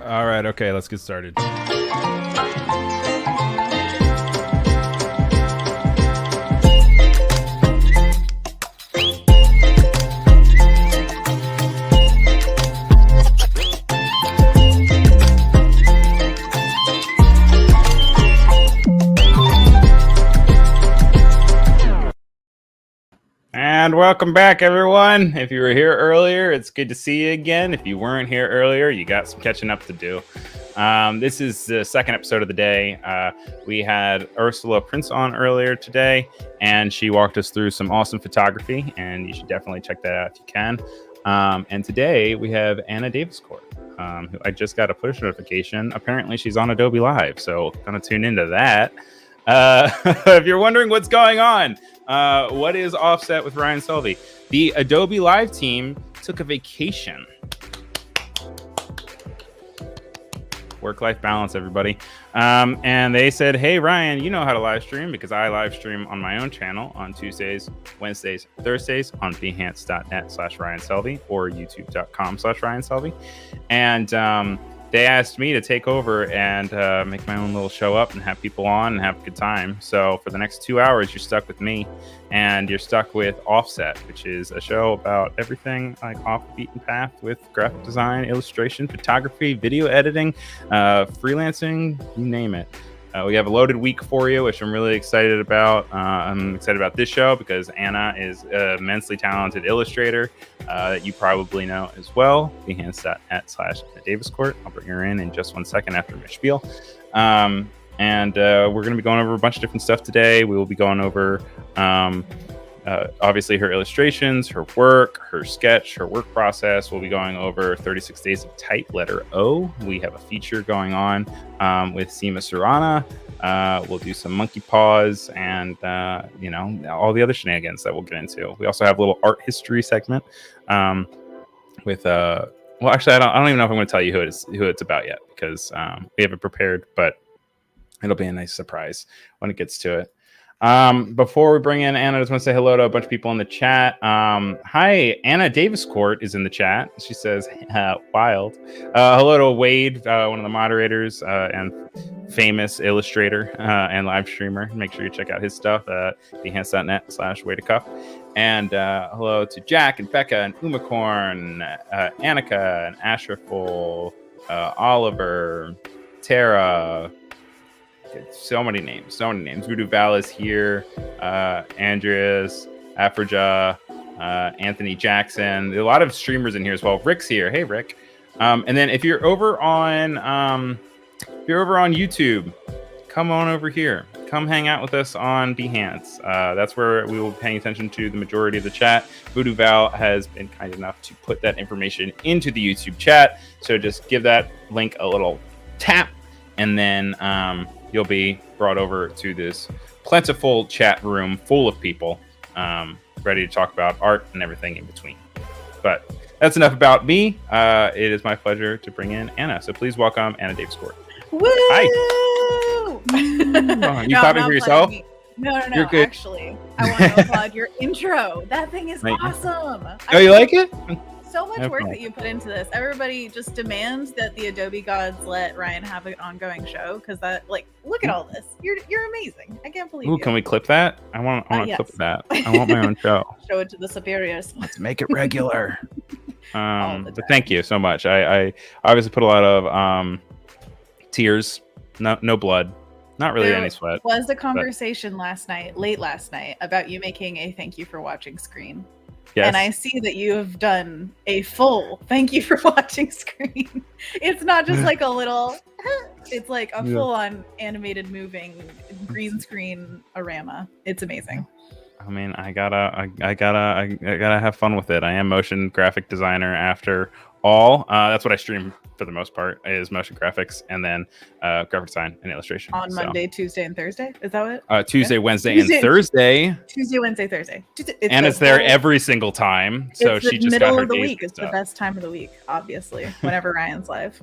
All right, okay, let's get started. And welcome back, everyone. If you were here earlier, it's good to see you again. If you weren't here earlier, you got some catching up to do. This is the second episode of the day. We had Ursula Prince on earlier today, and she walked us through some awesome photography, and you should definitely check that out if you can. And today we have Anna Daviscourt, who I just got a push notification. Apparently she's on Adobe Live, so gonna tune into that. If you're wondering what's going on, what is Offset with Ryan Selvy? The Adobe Live team took a vacation. Work-life balance, everybody. And they said, hey, Ryan, you know how to live stream, because I live stream on my own channel on Tuesdays, Wednesdays, Thursdays on behance.net/Ryan Selvy or youtube.com/Ryan Selvy. And they asked me to take over and make my own little show up and have people on and have a good time. So for the next 2 hours, you're stuck with me, and you're stuck with Offset, which is a show about everything like off the beaten path with graphic design, illustration, photography, video editing, freelancing, you name it. We have a loaded week for you, which I'm really excited about. I'm excited about this show because Anna is an immensely talented illustrator that you probably know as well. Behance.net/Anna Daviscourt. I'll bring her in just 1 second after my spiel. And we're going to be going over a bunch of different stuff today. We will be going over obviously her illustrations, her work, her sketch, her work process. We'll be going over 36 Days of Type, letter O. We have a feature going on with Seema Surana. We'll do some monkey paws and, all the other shenanigans that we'll get into. We also have a little art history segment with, well, actually, I don't even know if I'm going to tell you who it's about yet, because we haven't prepared, but it'll be a nice surprise when it gets to it. Before we bring in Anna, I just want to say hello to a bunch of people in the chat. Hi, Anna Daviscourt is in the chat. She says, wild. Hello to Wade, one of the moderators and famous illustrator and live streamer. Make sure you check out his stuff at behance.net/waytocuff. And hello to Jack and Becca and Umacorn, Annika and Ashraful, Oliver, Tara. So many names. Voodoo Val is here. Andreas, Afraja, Anthony Jackson. There are a lot of streamers in here as well. Rick's here. Hey, Rick. And then if you're over on YouTube, come on over here. Come hang out with us on Behance. That's where we will be paying attention to the majority of the chat. Voodoo Val has been kind enough to put that information into the YouTube chat. So just give that link a little tap, and then you'll be brought over to this plentiful chat room full of people ready to talk about art and everything in between. But that's enough about me. It is my pleasure to bring in Anna. So please welcome Anna Daviscourt. Woo! Hi. You clapping for yourself? No. Actually, I want to applaud your intro. That thing is awesome. Oh, you like it? So much work that you put into this. Everybody just demands that the Adobe gods let Ryan have an ongoing show, because look at all this. You're amazing. I can't believe you. Can we clip that? I want to yes. clip that. I want my own show. Show it to the superiors. Let's make it regular. But thank you so much. I obviously put a lot of tears, no blood, not really any sweat. There was a conversation late last night, about you making a thank you for watching screen. Yes. And I see that you have done a full thank you for watching screen. It's not just like a little, it's like a full-on animated moving green screen arama. It's amazing. I mean, I gotta have fun with it. I am motion graphic designer after all. That's what I stream for the most part, is motion graphics, and then graphic design and illustration. On Monday, Tuesday, and Thursday? Is that what? Tuesday, Wednesday, and Thursday. Tuesday, Wednesday, Thursday. It's there every single time. So she just got her days. Middle of the week. It's the best time of the week, obviously, whenever Ryan's live.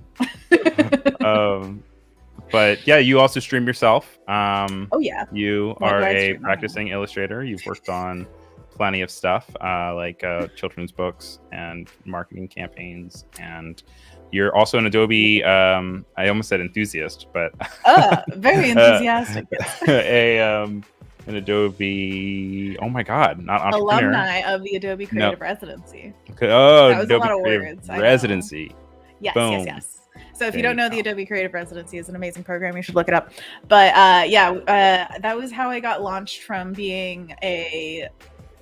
But yeah, you also stream yourself. Oh yeah. You are a practicing illustrator. You've worked on plenty of stuff like children's books and marketing campaigns. And you're also an Adobe, I almost said enthusiast, but very enthusiastic. An Adobe, oh my God, not entrepreneur. Alumni of the Adobe Creative Residency. Oh, that was Adobe a lot of Creative words. Residency. Yes. So if you don't know, the Adobe Creative Residency is an amazing program. You should look it up. But that was how I got launched from being a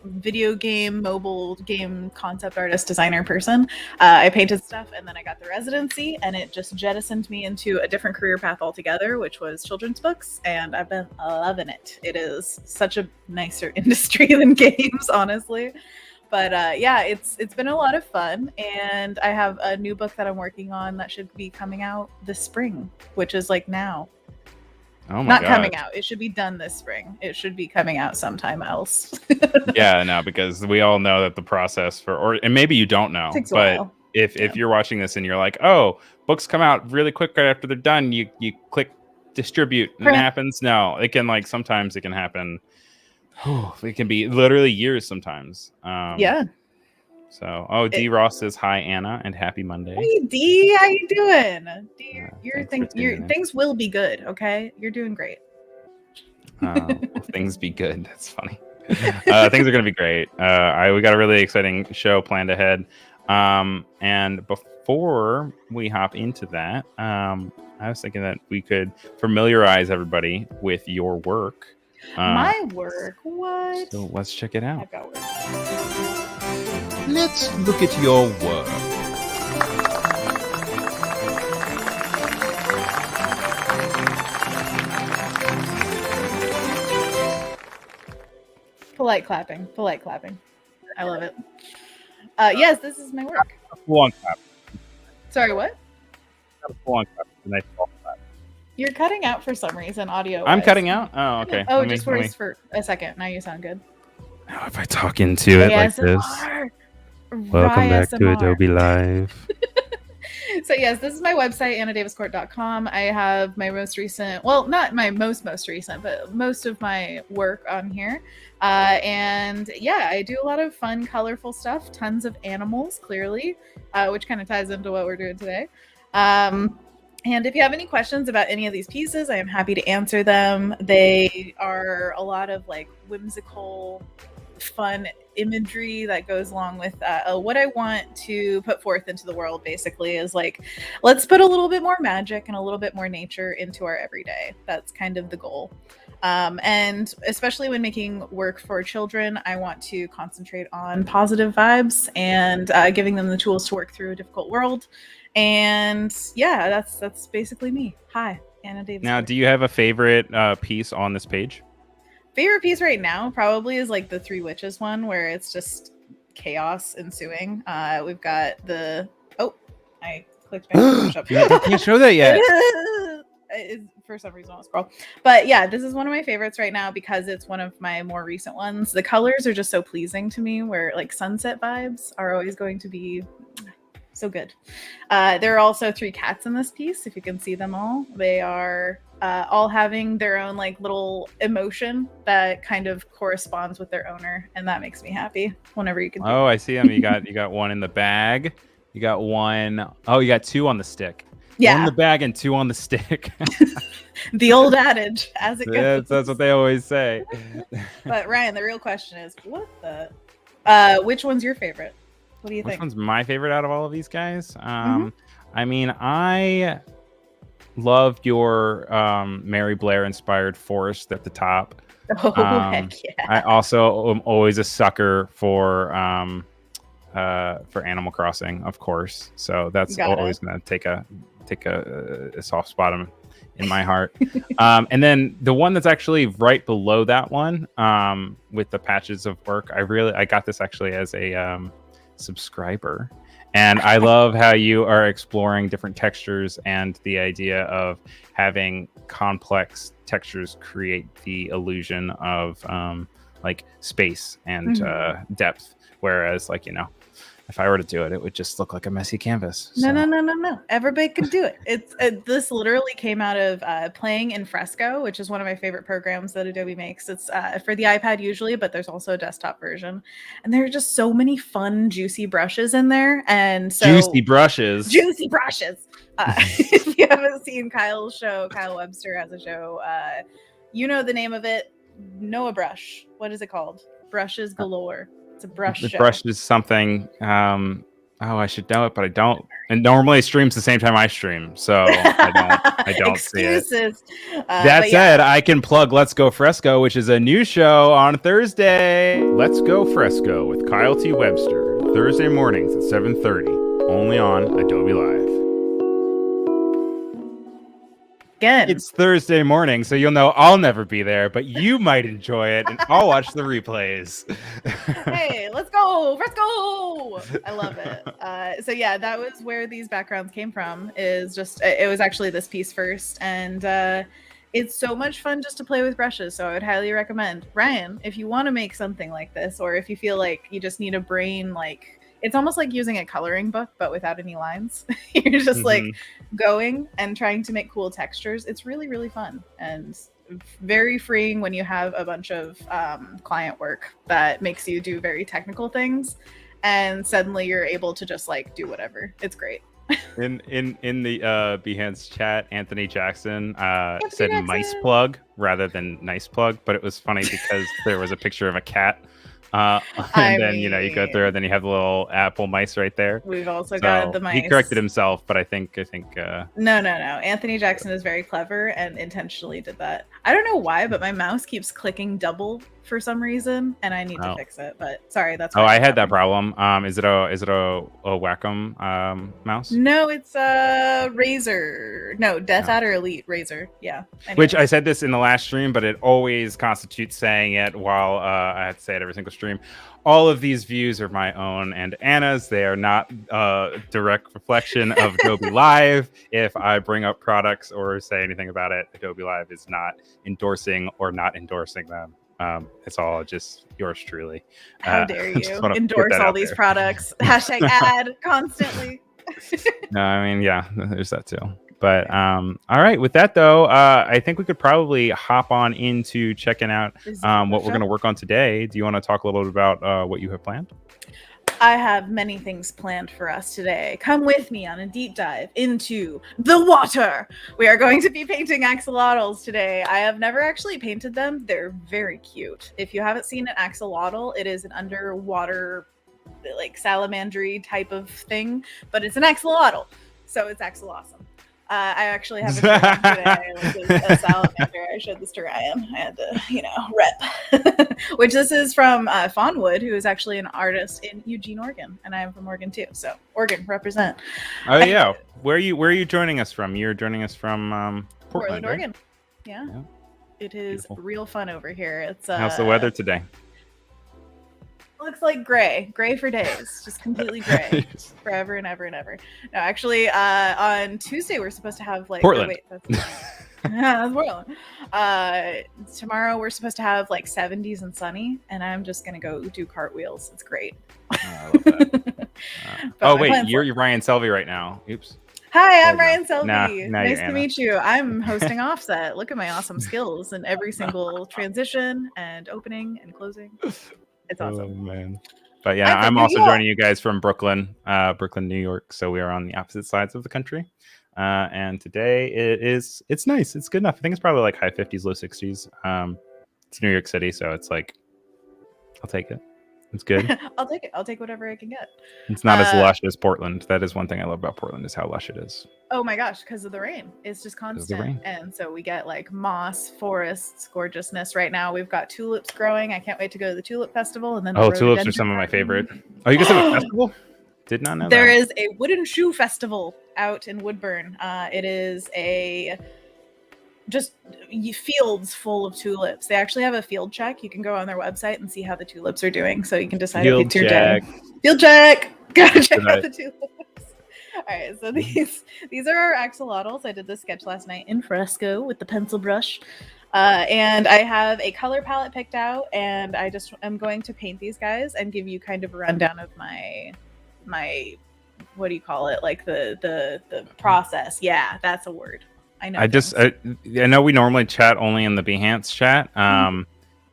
video game, mobile game concept artist, designer person. I painted stuff, and then I got the residency, and it just jettisoned me into a different career path altogether, which was children's books, and I've been loving it. It is such a nicer industry than games, honestly. But it's been a lot of fun, and I have a new book that I'm working on that should be coming out this spring, which is like now. Oh my God. Coming out. It should be done this spring. It should be coming out sometime else. Yeah, no, because we all know that the process and maybe you don't know, but if you're watching this and you're like, oh, books come out really quick right after they're done, you click distribute and it happens. No, it can sometimes it can happen. It can be literally years sometimes. So, D Ross says hi, Anna, and happy Monday. Hey, D, how you doing? D, your things will be good. Okay, you're doing great. Things be good. That's funny. Things are gonna be great. We got a really exciting show planned ahead. And before we hop into that, I was thinking that we could familiarize everybody with your work. My work? What? So let's check it out. I've got work. Let's look at your work. Polite clapping. I love it. Yes, this is my work. Full-on clap. Sorry, what? Full-on clap. Nice full-on clap. You're cutting out for some reason, audio. I'm cutting out? Oh, okay. Oh, just for a second. Now you sound good. Now if I talk into it like this. Welcome back to Adobe Live. So yes, this is my website, annadaviscourt.com. I have my most recent, well, not my most recent, but most of my work on here. And yeah, I do a lot of fun, colorful stuff, tons of animals, clearly, which kind of ties into what we're doing today. And if you have any questions about any of these pieces, I am happy to answer them. They are a lot of like whimsical, fun imagery that goes along with what I want to put forth into the world. Basically is like, let's put a little bit more magic and a little bit more nature into our everyday. That's kind of the goal. And especially when making work for children, I want to concentrate on positive vibes and giving them the tools to work through a difficult world. And yeah, that's basically me. Hi, Anna Daviscourt. Now, do you have a favorite piece on this page? Favorite piece right now probably is like the Three Witches one, where it's just chaos ensuing. We've got I clicked back. You can't show that yet. For some reason I'll scroll. But yeah, this is one of my favorites right now because it's one of my more recent ones. The colors are just so pleasing to me, where like sunset vibes are always going to be so good. There are also three cats in this piece, if you can see them all. They are all having their own like little emotion that kind of corresponds with their owner, and that makes me happy whenever you can. Oh, I see them. You got one in the bag. You got one. Oh, you got two on the stick. Yeah. One in the bag and two on the stick. The old adage, as it goes. That's what they always say. But Ryan, the real question is, which one's your favorite? What do you think? Which one's my favorite out of all of these guys? I mean, I love your Mary Blair inspired forest at the top. Oh, heck yeah. I also am always a sucker for Animal Crossing, of course. So that's always going to take a soft spot in my heart. And then the one that's actually right below that one, with the patches of work, I got this actually as a subscriber, and I love how you are exploring different textures and the idea of having complex textures create the illusion of like space and depth, whereas like, I if I were to do it, it would just look like a messy canvas. So. No. Everybody can do it. This literally came out of playing in Fresco, which is one of my favorite programs that Adobe makes. It's for the iPad usually, but there's also a desktop version. And there are just so many fun, juicy brushes in there. And so juicy brushes. If you haven't seen Kyle's show, Kyle Webster has a show. You know the name of it. Noah Brush. What is it called? Brushes Galore. It's a brush show. Brush is something. I should know it, but I don't. And normally it streams the same time I stream, so I don't see it. That said, I can plug Let's Go Fresco, which is a new show on Thursday. Let's Go Fresco with Kyle T. Webster, Thursday mornings at 7:30, only on Adobe Live. Again. It's Thursday morning, so you'll know I'll never be there, but you might enjoy it, and I'll watch the replays. Hey, let's go! I love it. So yeah, that was where these backgrounds came from. It was actually this piece first, and it's so much fun just to play with brushes. So I would highly recommend, Ryan, if you want to make something like this, or if you feel like you just need a brain, like it's almost like using a coloring book, but without any lines. You're just like going and trying to make cool textures. It's really, really fun and very freeing when you have a bunch of client work that makes you do very technical things. And suddenly you're able to just like do whatever. It's great. In the Behance chat, Anthony Jackson said mice plug rather than nice plug, but it was funny because there was a picture of a cat. Then you go through, and then you have the little Apple mice right there. We've also got the mice. He corrected himself, but I think no. Anthony Jackson is very clever and intentionally did that. I don't know why, but my mouse keeps clicking double for some reason, and I need to fix it. But sorry, that's I had that problem. Is it a Wacom mouse? No, it's a Razer. No, Death Adder Elite Razer. Yeah. Anyways. Which I said this in the last stream, but it always constitutes saying it while I have to say it every single stream. All of these views are my own and Anna's. They are not a direct reflection of Adobe Live. If I bring up products or say anything about it, Adobe Live is not endorsing or not endorsing them. It's all just yours truly. How dare you endorse all these products? Hashtag ad constantly. No, I mean, yeah, there's that too. But all right, with that though, I think we could probably hop on into checking out what we're going to work on today. Do you want to talk a little bit about what you have planned? I have many things planned for us today. Come with me on a deep dive into the water. We are going to be painting axolotls today. I have never actually painted them. They're very cute. If you haven't seen an axolotl, it is an underwater, like salamandry type of thing, but it's an axolotl, so it's axolawesome. I actually have a today, like a salamander. I showed this to Ryan. I had to, rep. Which this is from Fawnwood, who is actually an artist in Eugene, Oregon, and I am from Oregon too. So Oregon, represent. Oh yeah, where are you joining us from? You're joining us from Portland, right? Oregon. Yeah. It is beautiful. Real fun over here. It's how's the weather today? Looks like gray for days, just completely gray forever and ever and ever. No, actually, on Tuesday we're supposed to have like Portland. That's Portland. Tomorrow we're supposed to have like 70s and sunny, and I'm just gonna go do cartwheels. It's great. I love that. Wait, you're Ryan Selvy right now. Oops. Hi, I'm Ryan Selvy. Nice to meet you. I'm hosting Offset. Look at my awesome skills in every single transition and opening and closing. It's awesome. Oh, man. But yeah, I'm also joining you guys from Brooklyn, New York. So we are on the opposite sides of the country. And today it's nice. It's good enough. I think it's probably like high 50s, low 60s. It's New York City. So it's like, I'll take it. It's good. I'll take it. I'll take whatever I can get. It's not as lush as Portland. That is one thing I love about Portland is how lush it is. Oh my gosh, because of the rain. It's just constant. And so we get like moss, forests, gorgeousness. Right now we've got tulips growing. I can't wait to go to the tulip festival. And then tulips are some of my favorite. Oh, you guys have a festival? Did not know there is a wooden shoe festival out in Woodburn. It is just fields full of tulips. They actually have a field check. You can go on their website and see how the tulips are doing, so you can decide if it's your day. Field check. Gotta check out the tulips. All right, so these are our axolotls. I did this sketch last night in Fresco with the pencil brush, and I have a color palette picked out, and I just am going to paint these guys and give you kind of a rundown of my what do you call it? Like the process. Yeah, that's a word. I know. I know we normally chat only in the Behance chat.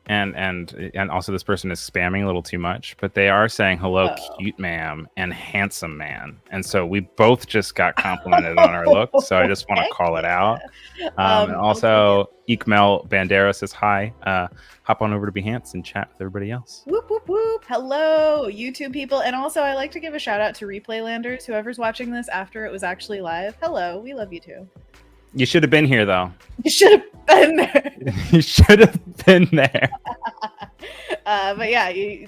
And also this person is spamming a little too much, but they are saying hello, cute ma'am and handsome man. And so we both just got complimented on our look. So I just want to call it out. And also Ikmel Bandera says hi. Hop on over to Behance and chat with everybody else. Whoop, whoop, whoop. Hello, YouTube people. And also I like to give a shout out to Replay Landers, whoever's watching this after it was actually live. Hello, we love you too. You should have been here, though. You should have been there. You should have been there. But yeah, you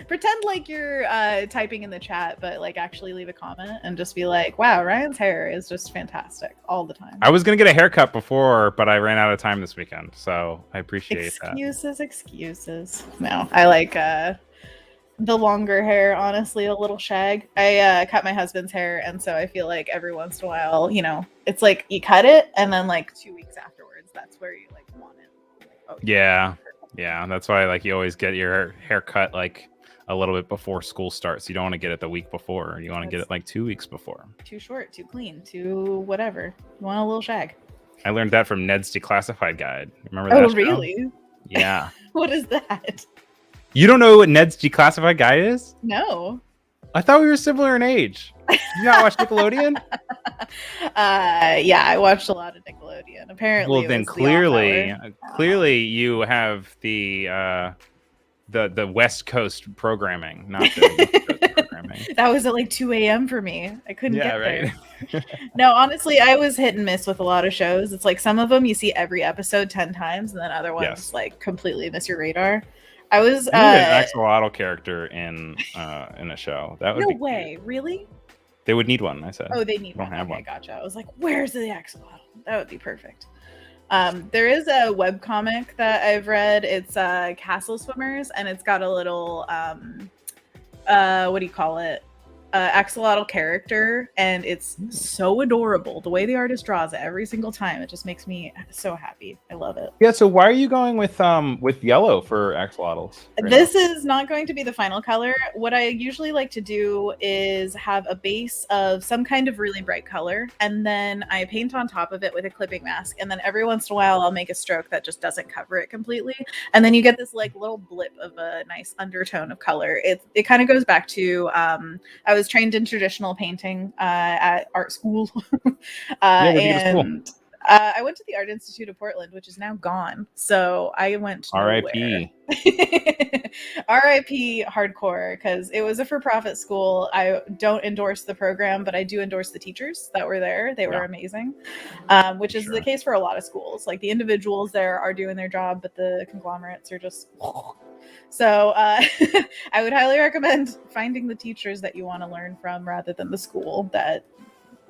pretend like you're typing in the chat, but like actually leave a comment and just be like, wow, Ryan's hair is just fantastic all the time. I was going to get a haircut before, but I ran out of time this weekend. So I appreciate that. Excuses. No, I like the longer hair, honestly, a little shag. I cut my husband's hair, and so I feel like every once in a while, you know, it's like you cut it, and then like 2 weeks afterwards, that's where you like want it. Like, oh, yeah, that's why like you always get your hair cut like a little bit before school starts. You don't want to get it the week before. You want to get it like 2 weeks before. Too short, too clean, too whatever. You want a little shag. I learned that from Ned's Declassified Guide. Remember that? Oh, really? Yeah. What is that? You don't know what Ned's Declassified Guide is? No. I thought we were similar in age. You not watch Nickelodeon? Yeah, I watched a lot of Nickelodeon. Apparently, well, then clearly you have the West Coast programming, not the East Coast programming. That was at like 2 a.m. for me. I couldn't get there. No, honestly, I was hit and miss with a lot of shows. It's like some of them you see every episode 10 times, and then other ones like completely miss your radar. I was an axolotl character in a show. That would no be way, cute. Really? They would need one. I said. Oh, they need one. Don't have okay, one. Gotcha. I was like, where's the axolotl? That would be perfect. There is a webcomic that I've read. It's Castle Swimmers, and it's got a little what do you call it? Axolotl character, and it's so adorable. The way the artist draws it every single time, it just makes me so happy. I love it. Yeah. So why are you going with yellow for axolotls? This is not going to be the final color. What I usually like to do is have a base of some kind of really bright color, and then I paint on top of it with a clipping mask, and then every once in a while I'll make a stroke that just doesn't cover it completely, and then you get this like little blip of a nice undertone of color. It kind of goes back to I was trained in traditional painting at art school. And I went to the Art Institute of Portland, which is now gone. So I went R.I.P. R.I.P. hardcore, because it was a for-profit school. I don't endorse the program, but I do endorse the teachers that were there. They were amazing, which is the case for a lot of schools. Like the individuals there are doing their job, but the conglomerates are just... So I would highly recommend finding the teachers that you want to learn from rather than the school that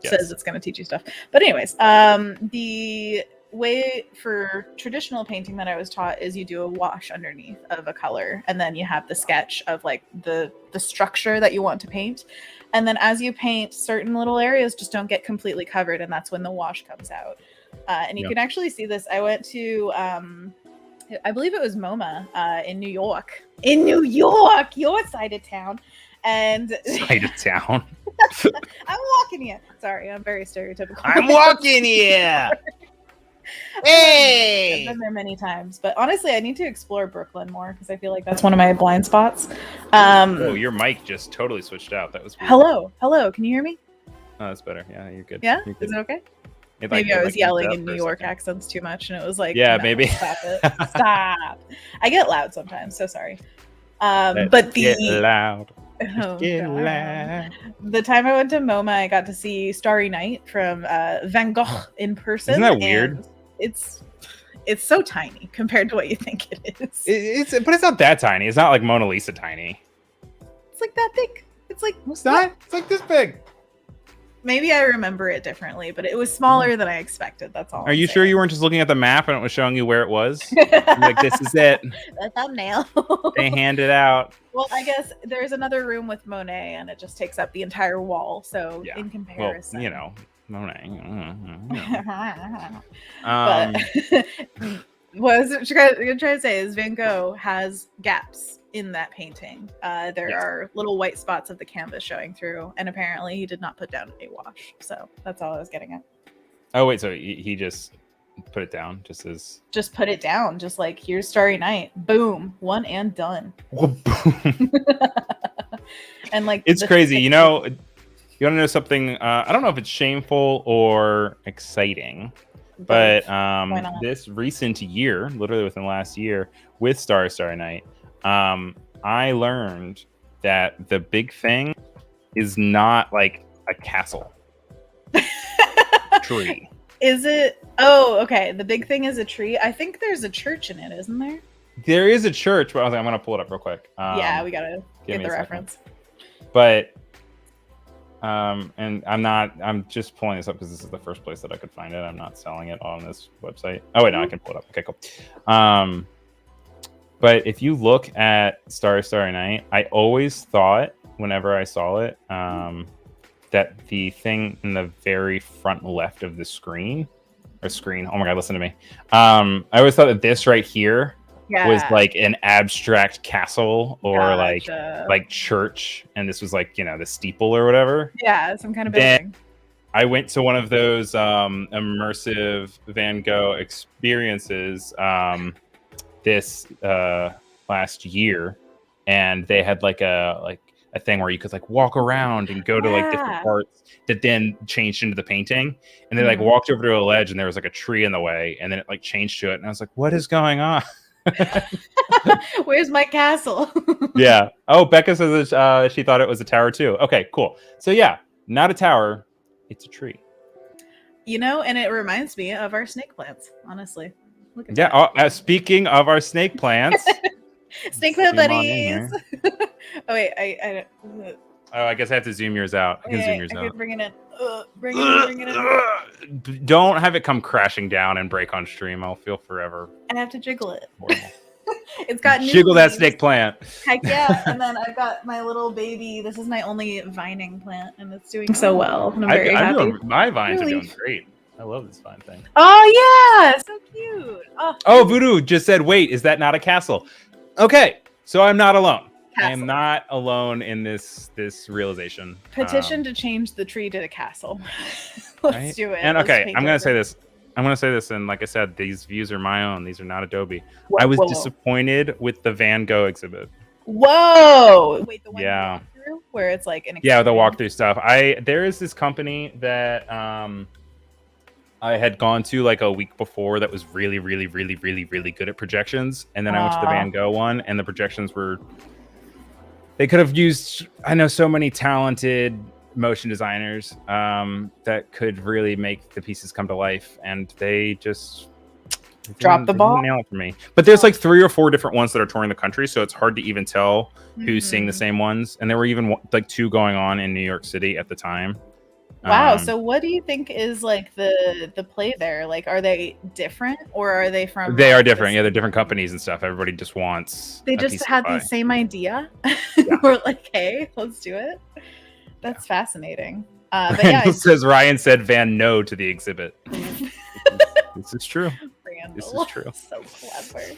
says it's going to teach you stuff. But anyways, the way for traditional painting that I was taught is you do a wash underneath of a color, and then you have the sketch of like the structure that you want to paint. And then as you paint, certain little areas just don't get completely covered, and that's when the wash comes out. And you can actually see this. I went to... I believe it was MoMA in New York. In New York, your side of town. And side of town. I'm walking here. Sorry, I'm very stereotypical. I'm walking here. Hey! I've been there many times, but honestly, I need to explore Brooklyn more because I feel like that's one of my blind spots. Oh, your mic just totally switched out. That was weird. Hello. Can you hear me? Oh, that's better. Yeah, you're good. Yeah, you're good. Is it okay? Maybe I was yelling in New York accents too much, and it was like, yeah, maybe. Stop it. Stop. I get loud sometimes, so sorry. But get loud. Get loud. The time I went to MoMA, I got to see Starry Night from Van Gogh in person. Isn't that weird? It's so tiny compared to what you think it is. But it's not that tiny. It's not like Mona Lisa tiny. It's like that big. It's like it's not. It's like this big. Maybe I remember it differently, but it was smaller than I expected. That's all. Are you sure you weren't just looking at the map and it was showing you where it was? Like, this is it. The thumbnail. They hand it out. Well, I guess there's another room with Monet, and it just takes up the entire wall. So in comparison, well, Monet. But what I was trying to say is Van Gogh has gaps in that painting. There are little white spots of the canvas showing through, and apparently he did not put down a wash. So that's all I was getting at. Oh wait, so he just put it down, just put it down, just like, here's Starry Night, boom, one and done. And like, it's crazy, you know. You want to know something? I don't know if it's shameful or exciting, but this recent year, literally within the last year, with Starry Night, I learned that the big thing is not like a castle tree. Is it? Oh, okay. The big thing is a tree. I think there's a church in it, isn't there? There is a church, but I was like, I'm gonna pull it up real quick. Yeah, we gotta get the reference. But and I'm just pulling this up because this is the first place that I could find it. I'm not selling it on this website. Oh wait, no, I can pull it up. Okay, cool. But if you look at Starry Night, I always thought whenever I saw it, that the thing in the very front left of the screen. Oh my God, listen to me. I always thought that this right here was like an abstract castle or like church, and this was like, you know, the steeple or whatever. Yeah, some kind of building. Then I went to one of those immersive Van Gogh experiences this last year, and they had like a thing where you could like walk around and go to like different parts that then changed into the painting, and they like walked over to a ledge and there was like a tree in the way, and then it like changed to it, and I was like, what is going on? Where's my castle? Yeah. Oh, Becca says that, she thought it was a tower too. Okay, cool. So yeah, not a tower, it's a tree. You know, and it reminds me of our snake plants, honestly. Look at that. Speaking of our snake plants. Snake plant buddies. Oh wait, I guess I have to zoom yours out. I can zoom yours out. Bring it in. Bring it in. Don't have it come crashing down and break on stream. I'll feel forever. I have to jiggle it. It's got jiggle that snake plant. Heck yeah! And then I've got my little baby. This is my only vining plant, and it's doing so well. And I'm very happy. My vines are doing great. I love this vine thing. Oh yeah, so cute. Oh, Voodoo just said, "Wait, is that not a castle?" Okay, so I'm not alone. Castle. I am not alone in this realization. Petition to change the tree to a castle. Let's do it. And okay, I'm gonna say this. And like I said, these views are my own. These are not Adobe. I was disappointed with the Van Gogh exhibit. Whoa! Wait, the one you walked through, where it's like an the walkthrough stuff. There is this company that I had gone to like a week before that was really, really, really, really, really good at projections, and then I went to the Van Gogh one, and the projections were. They could have used, I know, so many talented motion designers that could really make the pieces come to life, and they just dropped the ball. Nail it for me. But there's like 3 or 4 different ones that are touring the country, so it's hard to even tell who's seeing the same ones. And there were even like 2 going on in New York City at the time. Wow. So what do you think is like the play there? Like, are they different, or are they from? They are different. Yeah, they're different companies and stuff. Everybody just wants. They just had the same idea. We're like, hey, let's do it. That's fascinating. But yeah, says Ryan said Van no to the exhibit. This is true. This is true. So clever.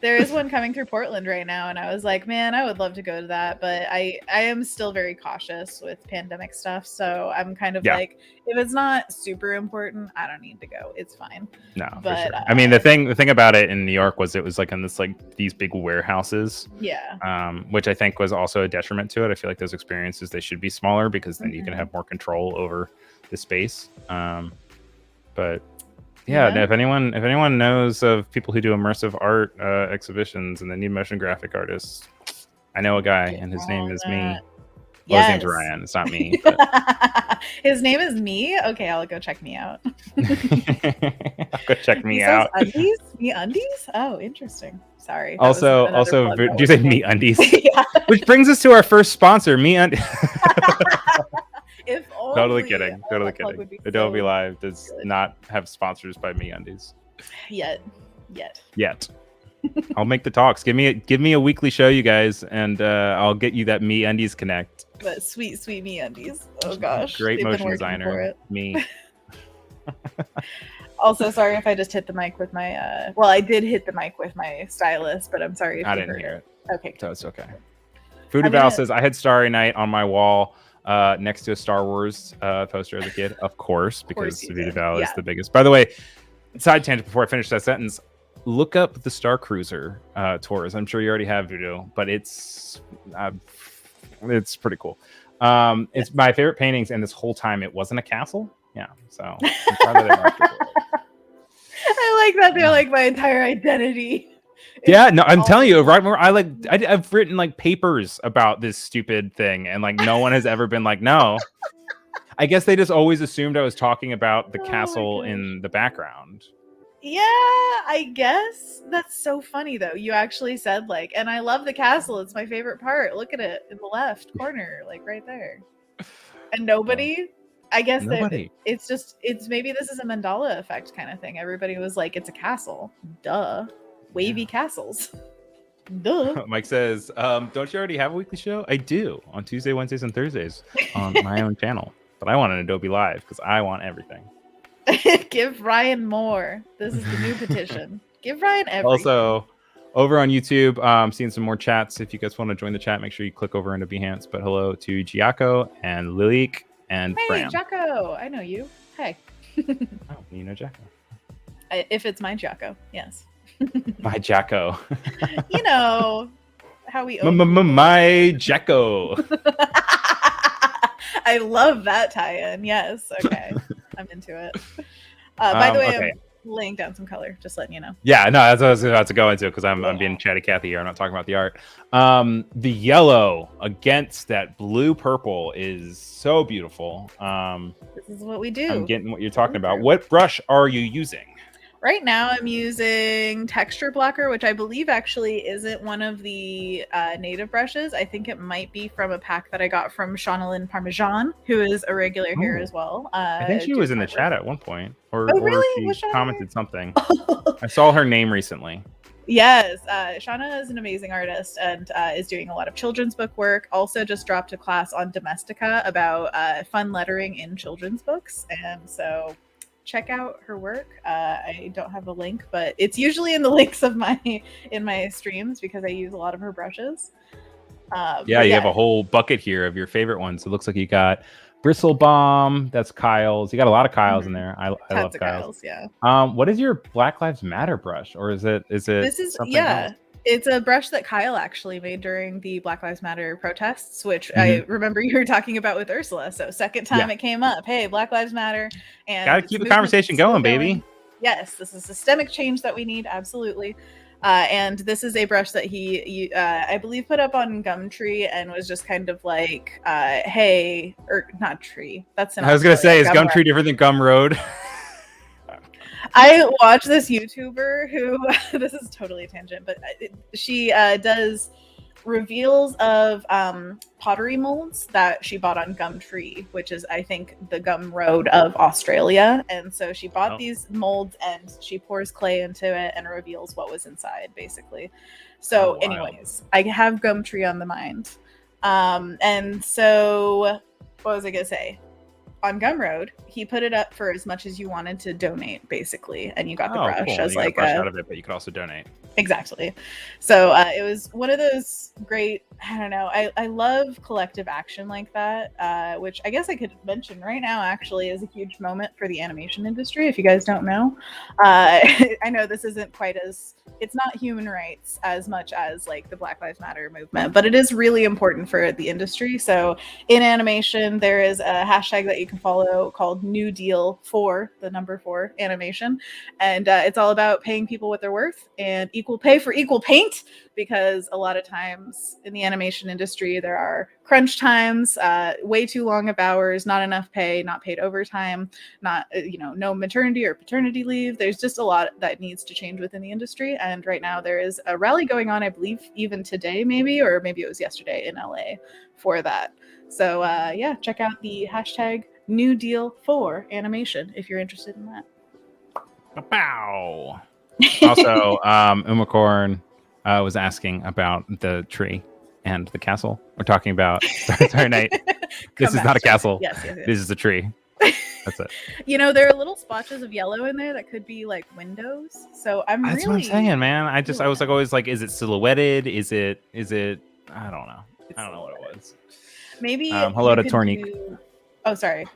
There is one coming through Portland right now, and I was like, man, I would love to go to that, but I am still very cautious with pandemic stuff, so I'm kind of like, if it's not super important, I don't need to go. It's fine. No, but for sure. I mean, the thing about it in New York was it was like in this like these big warehouses. Yeah. Which I think was also a detriment to it. I feel like those experiences, they should be smaller because then you can have more control over the space. But yeah, if anyone knows of people who do immersive art exhibitions and they need motion graphic artists, I know a guy, and his name is me. Well, his name's Ryan. It's not me. His name is me? Okay, I'll go check me out. I'll go check me out. Undies? Me undies? Oh, interesting. Sorry. Also, do you say me undies? Yeah. Which brings us to our first sponsor, me undies. If only. Totally kidding. Adobe Live does not have sponsors by me undies. Yet. I'll make the talks. Give me a weekly show, you guys, and I'll get you that me undies connect. But sweet me undies. Oh gosh. Great motion designer. Me. Also, sorry if I just hit the mic with my well, I did hit the mic with my stylus, but I'm sorry if I didn't hear it. Okay. So it's okay. Foodie Val says, I had Starry Night on my wall next to a Star Wars poster as a kid. Of course, because Foodie Val is the biggest. By the way, side tangent before I finish that sentence, look up the Star Cruiser tours. I'm sure you already have Voodoo, but it's pretty cool. It's my favorite paintings, and this whole time it wasn't a castle. Yeah, so I'm proud of them. I like that they're like my entire identity. Yeah, no, I'm telling you, right? I've written like papers about this stupid thing, and like no one has ever been like, no. I guess they just always assumed I was talking about the castle in the background. Yeah, I guess. That's so funny though. You actually said like, and I love the castle. It's my favorite part. Look at it in the left corner, like right there. And nobody. I guess it's maybe this is a Mandela effect kind of thing. Everybody was like, it's a castle. Duh. Wavy castles. Duh. Mike says, don't you already have a weekly show? I do on Tuesday, Wednesdays, and Thursdays on my own channel. But I want an Adobe Live because I want everything. Give Ryan more. This is the new petition. Give Ryan everything. Also, over on YouTube, seeing some more chats. If you guys want to join the chat, make sure you click over into Behance. But hello to Giaco and Lilik and Fran. Hey, Giaco. I know you. Hey. Oh, you know Giaco. If it's my Giaco, yes. My Jacko. You know how we my Jacko. I love that tie-in. Yes. Okay. I'm into it. By the way, I'm laying down some color, just letting you know. Yeah, no, that's what I was about to go into because I'm being chatty Cathy here. I'm not talking about the art. The yellow against that blue purple is so beautiful. This is what we do. I'm getting what you're talking about. What brush are you using? Right now, I'm using Texture Blocker, which I believe actually isn't one of the native brushes. I think it might be from a pack that I got from Shaunalyn Parmesan, who is a regular here as well. I think she was in the chat at one point, or really? she commented something. I saw her name recently. Yes, Shauna is an amazing artist and is doing a lot of children's book work. Also just dropped a class on Domestica about fun lettering in children's books. And so check out her work. I don't have a link, but it's usually in the links of in my streams because I use a lot of her brushes. You have a whole bucket here of your favorite ones. It looks like you got Bristle Bomb. That's Kyle's. You got a lot of Kyle's in there. I love Kyle's. Yeah. What is your Black Lives Matter brush, or is it? This is else? It's a brush that Kyle actually made during the Black Lives Matter protests, which I remember you were talking about with Ursula. So second time it came up. Hey, Black Lives Matter. And gotta keep the conversation going, baby. Yes, this is systemic change that we need. Absolutely. And this is a brush that he I believe, put up on Gumtree and was just kind of like, hey, or not tree. That's I was going to say, is Gumtree different than Gumroad? I watch this YouTuber who, this is totally a tangent, but she does reveals of pottery molds that she bought on Gumtree, which is, I think, the Gumroad of Australia. And so she bought these molds and she pours clay into it and reveals what was inside, basically. So anyways, I have Gumtree on the mind. And so what was I going to say? On Gumroad, he put it up for as much as you wanted to donate, basically, and you got the brush as like a brush out of it, but you could also donate. Exactly. So it was one of those great, I don't know, I love collective action like that, which I guess I could mention right now actually is a huge moment for the animation industry, if you guys don't know. I know this isn't quite as, it's not human rights as much as like the Black Lives Matter movement, but it is really important for the industry. So in animation, there is a hashtag that you can follow called New Deal for the number 4 animation. And it's all about paying people what they're worth and equal pay for equal paint, because a lot of times in the animation industry, there are crunch times, way too long of hours, not enough pay, not paid overtime, not, no maternity or paternity leave. There's just a lot that needs to change within the industry. And right now there is a rally going on, I believe even today, maybe it was yesterday in LA for that. So yeah, check out the hashtag New Deal for animation if you're interested in that. Bow. Also, Umacorn was asking about the tree and the castle. We're talking about Starry Night. This is not a castle. Yes. This is a tree. That's it. You know, there are little splotches of yellow in there that could be like windows. So That's what I'm saying, man. I was like always like, is it silhouetted? Is it? I don't know. I don't know what it was. Maybe. Hello to Tornik. Oh, sorry.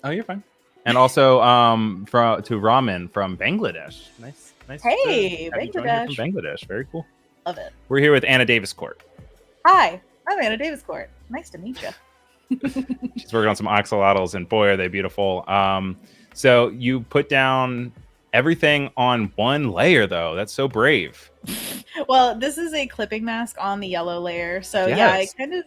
Oh, you're fine. And also to Ramen from Bangladesh. Nice. Hey, Bangladesh. From Bangladesh. Very cool. Love it. We're here with Anna Daviscourt. Hi, I'm Anna Daviscourt. Nice to meet you. She's working on some axolotls, and boy, are they beautiful. So you put down everything on one layer, though. That's so brave. Well, this is a clipping mask on the yellow layer. So yeah, I kind of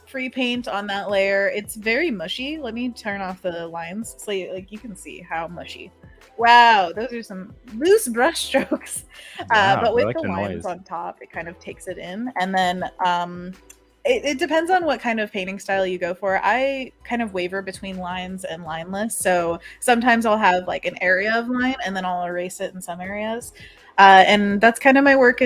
free paint on that layer. It's very mushy. Let me turn off the lines so you can see how mushy. Wow, those are some loose brush strokes. But with the lines on top, it kind of takes it in. And then it depends on what kind of painting style you go for. I kind of waver between lines and lineless. So sometimes I'll have like an area of line and then I'll erase it in some areas. And that's kind of my work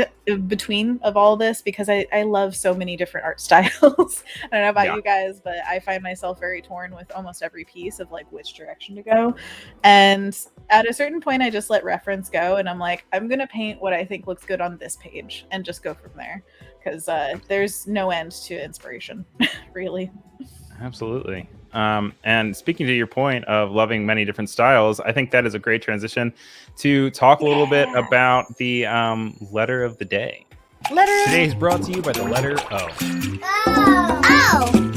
between of all this, because I love so many different art styles. I don't know about you guys, but I find myself very torn with almost every piece of like which direction to go. And at a certain point, I just let reference go. And I'm like, I'm going to paint what I think looks good on this page and just go from there. Because there's no end to inspiration, really. Absolutely. And speaking to your point of loving many different styles, I think that is a great transition to talk a little bit about the letter of the day. Today is brought to you by the letter O. Oh!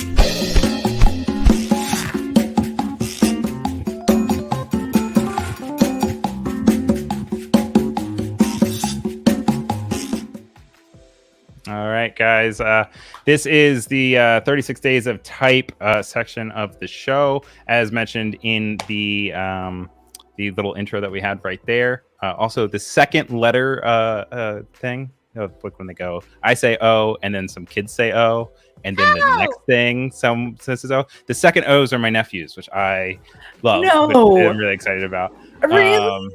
All right, guys. This is the 36 Days of Type section of the show, as mentioned in the little intro that we had right there. Also, the second letter thing. Like when they go, I say O, and then some kids say O, and then the next thing some says O. The second O's are my nephews, which I love. No. I'm really excited about. Really?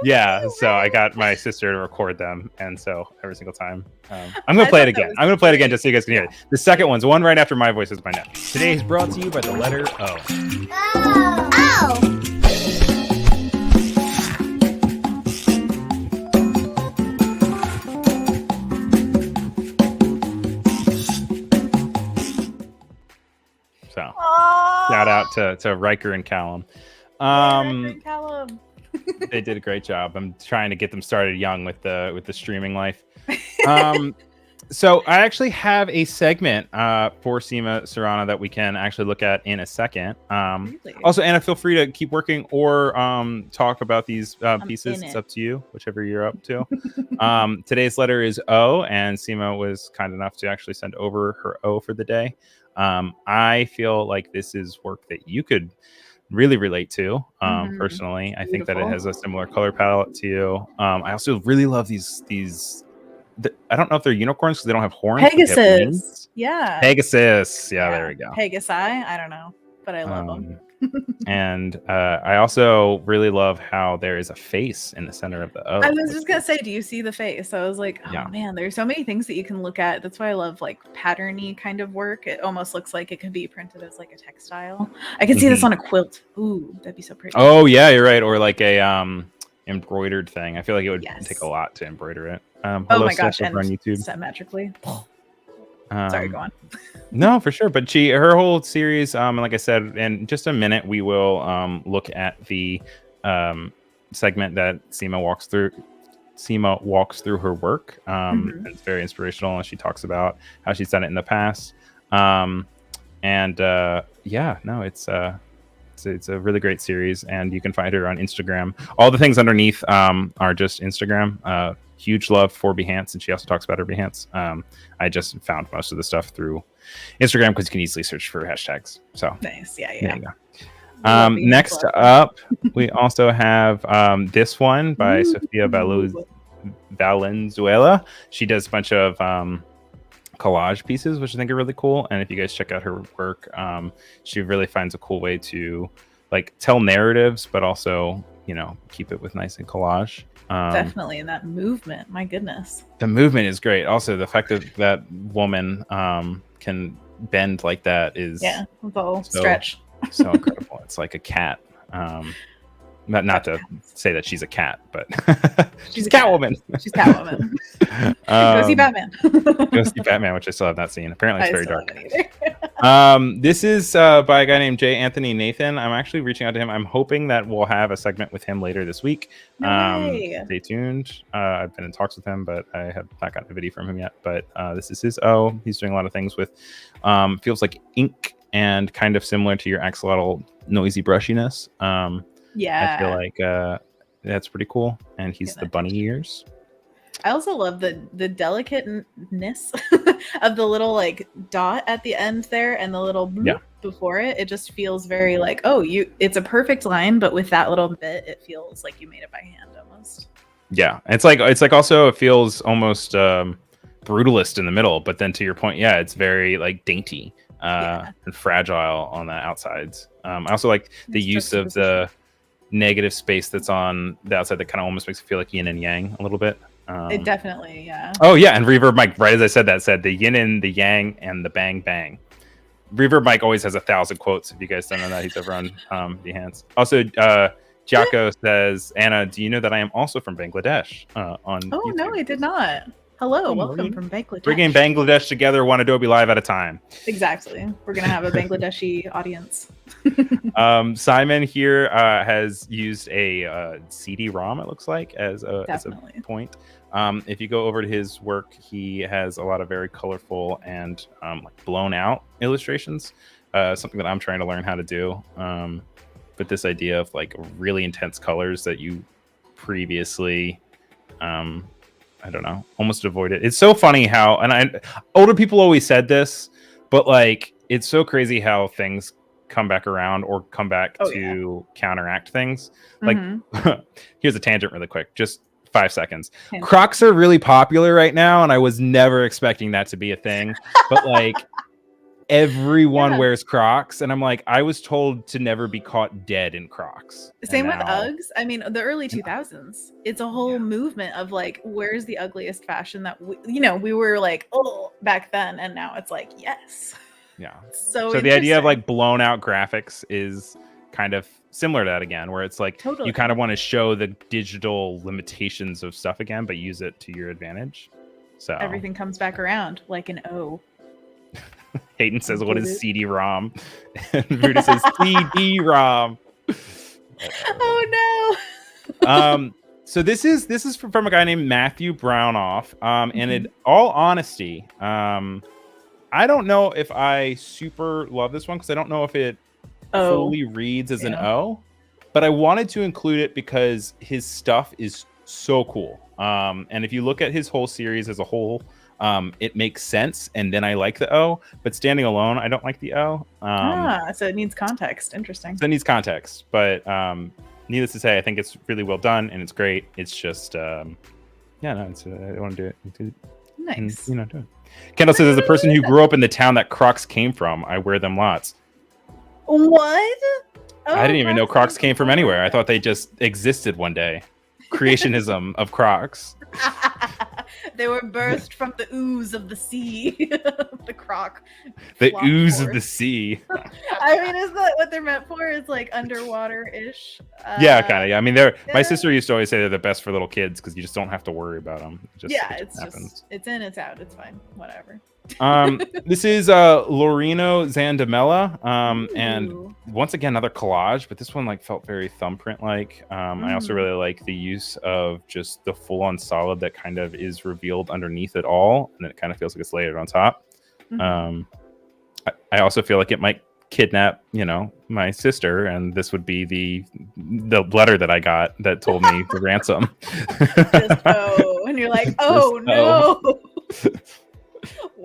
Yeah, so I got my sister to record them, and so every single time I'm gonna play it again. I'm gonna play it again just so you guys can hear it. The second one's one right after my voice is my nephew. Today is brought to you by the letter O. Oh! So shout out to Riker and Callum. Riker and Callum. They did a great job. I'm trying to get them started young with the streaming life. So I actually have a segment for Seema Surana that we can actually look at in a second. Really? Also, Anna, feel free to keep working or talk about these pieces. It's up to you, whichever you're up to. Today's letter is O, and Seema was kind enough to actually send over her O for the day. I feel like this is work that you could really relate to. Personally, I think that it has a similar color palette to you. I also really love these I don't know if they're unicorns because they don't have horns. Pegasus. Yeah. Pegasus. Yeah, there we go. Pegasi. I don't know, but I love them. And I also really love how there is a face in the center of the O. I was just gonna say, do you see the face? I was like, oh man, there's so many things that you can look at. That's why I love like patterny kind of work. It almost looks like it could be printed as like a textile. I can see this on a quilt. Ooh, that'd be so pretty. Oh yeah, you're right. Or like a embroidered thing. I feel like it would take a lot to embroider it. Oh my gosh, and on YouTube. Symmetrically. Sorry, go on. No, for sure. But her whole series, and like I said, in just a minute, we will look at the segment that Seema walks through. Seema walks through her work. It's very inspirational, and she talks about how she's done it in the past. It's a really great series, and you can find her on Instagram. All the things underneath are just Instagram. Huge love for Behance, and she also talks about her Behance. I just found most of the stuff through Instagram because you can easily search for hashtags. So nice, yeah. There you go. Next up, we also have this one by Sofia Valenzuela. She does a bunch of collage pieces, which I think are really cool. And if you guys check out her work, she really finds a cool way to like tell narratives, but also, keep it with nice and collage. Definitely. And that movement, my goodness. The movement is great. Also, the fact that that woman can bend like that is with a little stretch. So incredible. It's like a cat. Not to say that she's a cat, but she's a cat. Catwoman. She's Catwoman. Go see Batman. Go see Batman, which I still have not seen. Apparently, it's very dark. This is by a guy named J. Anthony Nathan. I'm actually reaching out to him. I'm hoping that we'll have a segment with him later this week. Stay tuned. I've been in talks with him, but I have not gotten a video from him yet. But this is his O. He's doing a lot of things with feels like ink and kind of similar to your axolotl noisy brushiness. I feel like that's pretty cool. And he's the bunny ears. I also love the delicateness of the little like dot at the end there and the little bloop before it. It just feels very like, it's a perfect line, but with that little bit, it feels like you made it by hand almost. Yeah, it's like also it feels almost brutalist in the middle, but then to your point, it's very like dainty and fragile on the outsides. I also like the use of the negative space that's on the outside that kind of almost makes it feel like yin and yang a little bit. It definitely, Oh yeah, and Reverb Mike, right as I said that, said the yin and the yang and the bang bang. Reverb Mike always has 1,000 quotes. If you guys don't know that, he's over on Behance. Also, Jaco says, Anna, do you know that I am also from Bangladesh? On YouTube. No, I did not. Hello, welcome from Bangladesh. Bringing Bangladesh together, one Adobe Live at a time. Exactly. We're gonna have a Bangladeshi audience. Simon here has used a CD-ROM, it looks like, as a point. If you go over to his work, he has a lot of very colorful and like blown out illustrations. Something that I'm trying to learn how to do. But this idea of like really intense colors that you previously I don't know, almost avoided. It's so funny how, and older people always said this, but like it's so crazy how things come back around or come back to counteract things. Like here's a tangent really quick, just 5 seconds. Crocs are really popular right now, and I was never expecting that to be a thing, but like everyone wears Crocs, and I'm like, I was told to never be caught dead in Crocs. Same with Uggs. I mean, the early 2000s, it's a whole movement of like, where's the ugliest fashion that we were like, back then, and now it's like, yes. Yeah. So the idea of like blown out graphics is kind of similar to that again, where it's like you kind of want to show the digital limitations of stuff again, but use it to your advantage. So everything comes back around like an O. Hayden says, what is CD-ROM? And Brutus says, CD-ROM. Oh no. So this is from a guy named Matthew Brownoff. And in all honesty, I don't know if I super love this one because I don't know if it fully reads as an O, but I wanted to include it because his stuff is so cool. And if you look at his whole series as a whole, it makes sense, and then I like the O, but standing alone, I don't like the O. So it needs context. Interesting. So it needs context, but needless to say, I think it's really well done, and it's great. It's just, I want to do it. Nice. And, do it. Kendall says, as a person who grew up in the town that Crocs came from, I wear them lots. What? I didn't even know Crocs came from anywhere. I thought they just existed one day. Creationism of Crocs. They were birthed from the ooze of the sea. The Croc. The ooze of the sea. I mean, is that what they're meant for? It's like underwater-ish. Yeah, kind of. Yeah, I mean, my sister used to always say they're the best for little kids because you just don't have to worry about them. It happens. It's in, it's out. It's fine. Whatever. This is Lorino Zandamella, and once again another collage, but this one like felt very thumbprint like. I also really like the use of just the full-on solid that kind of is revealed underneath it all, and then it kind of feels like it's layered on top. I also feel like it might kidnap my sister, and this would be the letter that I got that told me the ransom. And you're like, no.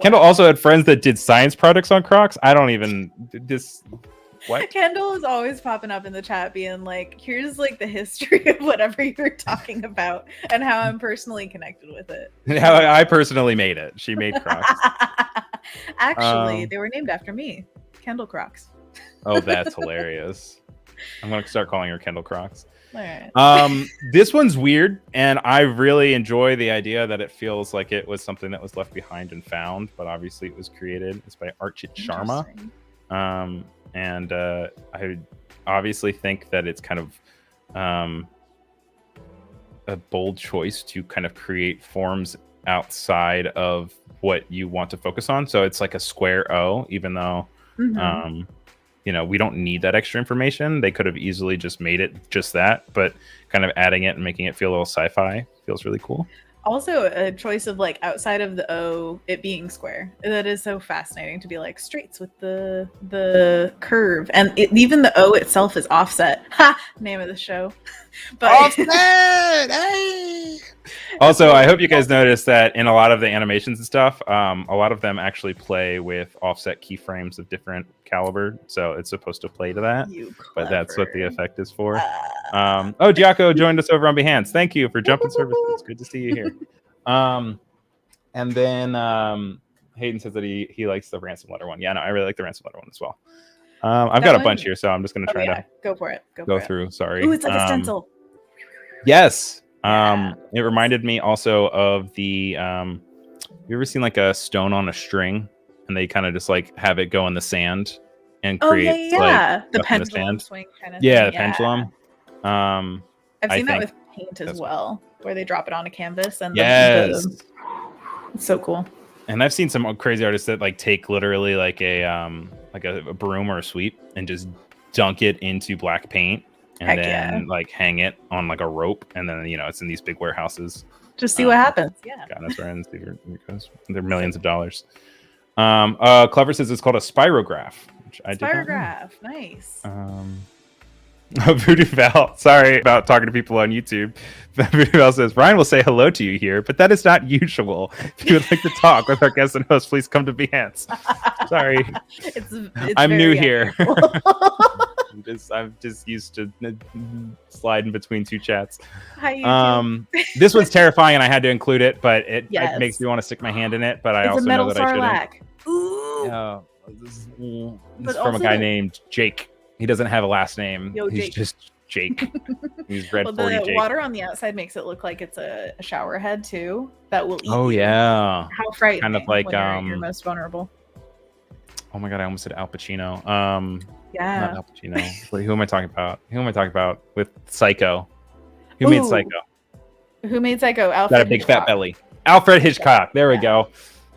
Kendall also had friends that did science projects on Crocs. I don't even what? Kendall is always popping up in the chat being like, here's like the history of whatever you're talking about and how I'm personally connected with it. How I personally made it. She made Crocs. Actually, they were named after me. Kendall Crocs. Oh, that's hilarious. I'm going to start calling her Kendall Crocs. All right. This one's weird, and I really enjoy the idea that it feels like it was something that was left behind and found, but obviously it was created. It's by Archit Sharma. And obviously think that it's kind of a bold choice to kind of create forms outside of what you want to focus on. So it's like a square O, even though we don't need that extra information. They could have easily just made it just that, but kind of adding it and making it feel a little sci-fi feels really cool. Also, a choice of like outside of the O, it being square. That is so fascinating to be like straights with the curve, and even the O itself is offset. Ha! Name of the show. But offset. Hey. Also, I hope you guys noticed that in a lot of the animations and stuff, a lot of them actually play with offset keyframes of different caliber, so it's supposed to play to that. But that's what the effect is for. Giaco joined us over on Behance. Thank you for jumping services. Good to see you here. And then Hayden says that he likes the ransom letter one. Yeah, no, I really like the ransom letter one as well. I've got a bunch here, so I'm just going to try to go for it. Go through. Sorry. Ooh, it's like a stencil. Yes. It reminded me also of the you ever seen like a stone on a string and they kind of just like have it go in the sand and create like the pendulum swing kind of thing. The pendulum. I've seen that with paint as well, where they drop it on a canvas and it's so cool. And I've seen some crazy artists that like take literally like a broom or a sweep and just dunk it into black paint and then like hang it on like a rope, and then it's in these big warehouses. Just see what happens. Yeah. God, that's right. They're millions of dollars. Clever says it's called a spirograph, which I did not know. Nice. Voodoo Val, sorry about talking to people on YouTube. Voodoo Val says Ryan will say hello to you here, but that is not usual. If you would like to talk with our guest and host, please come to Behance. Sorry, I'm new here. I'm just used to sliding between two chats. This one's terrifying, and I had to include it, but it makes me want to stick my hand in it. But I also know that I shouldn't. Ooh. This is from a guy named Jake. He doesn't have a last name. He's just Jake. He's Red 40 Jake. The water on the outside makes it look like it's a shower head too. That will eat. Oh yeah. How frightening! Kind of like when you're most vulnerable. Oh my god! I almost said Al Pacino. Yeah. Not Al Pacino. Wait, who am I talking about? With Psycho? Who made Psycho? Who made Psycho? Alfred. Got a big fat belly. Alfred Hitchcock. There we go.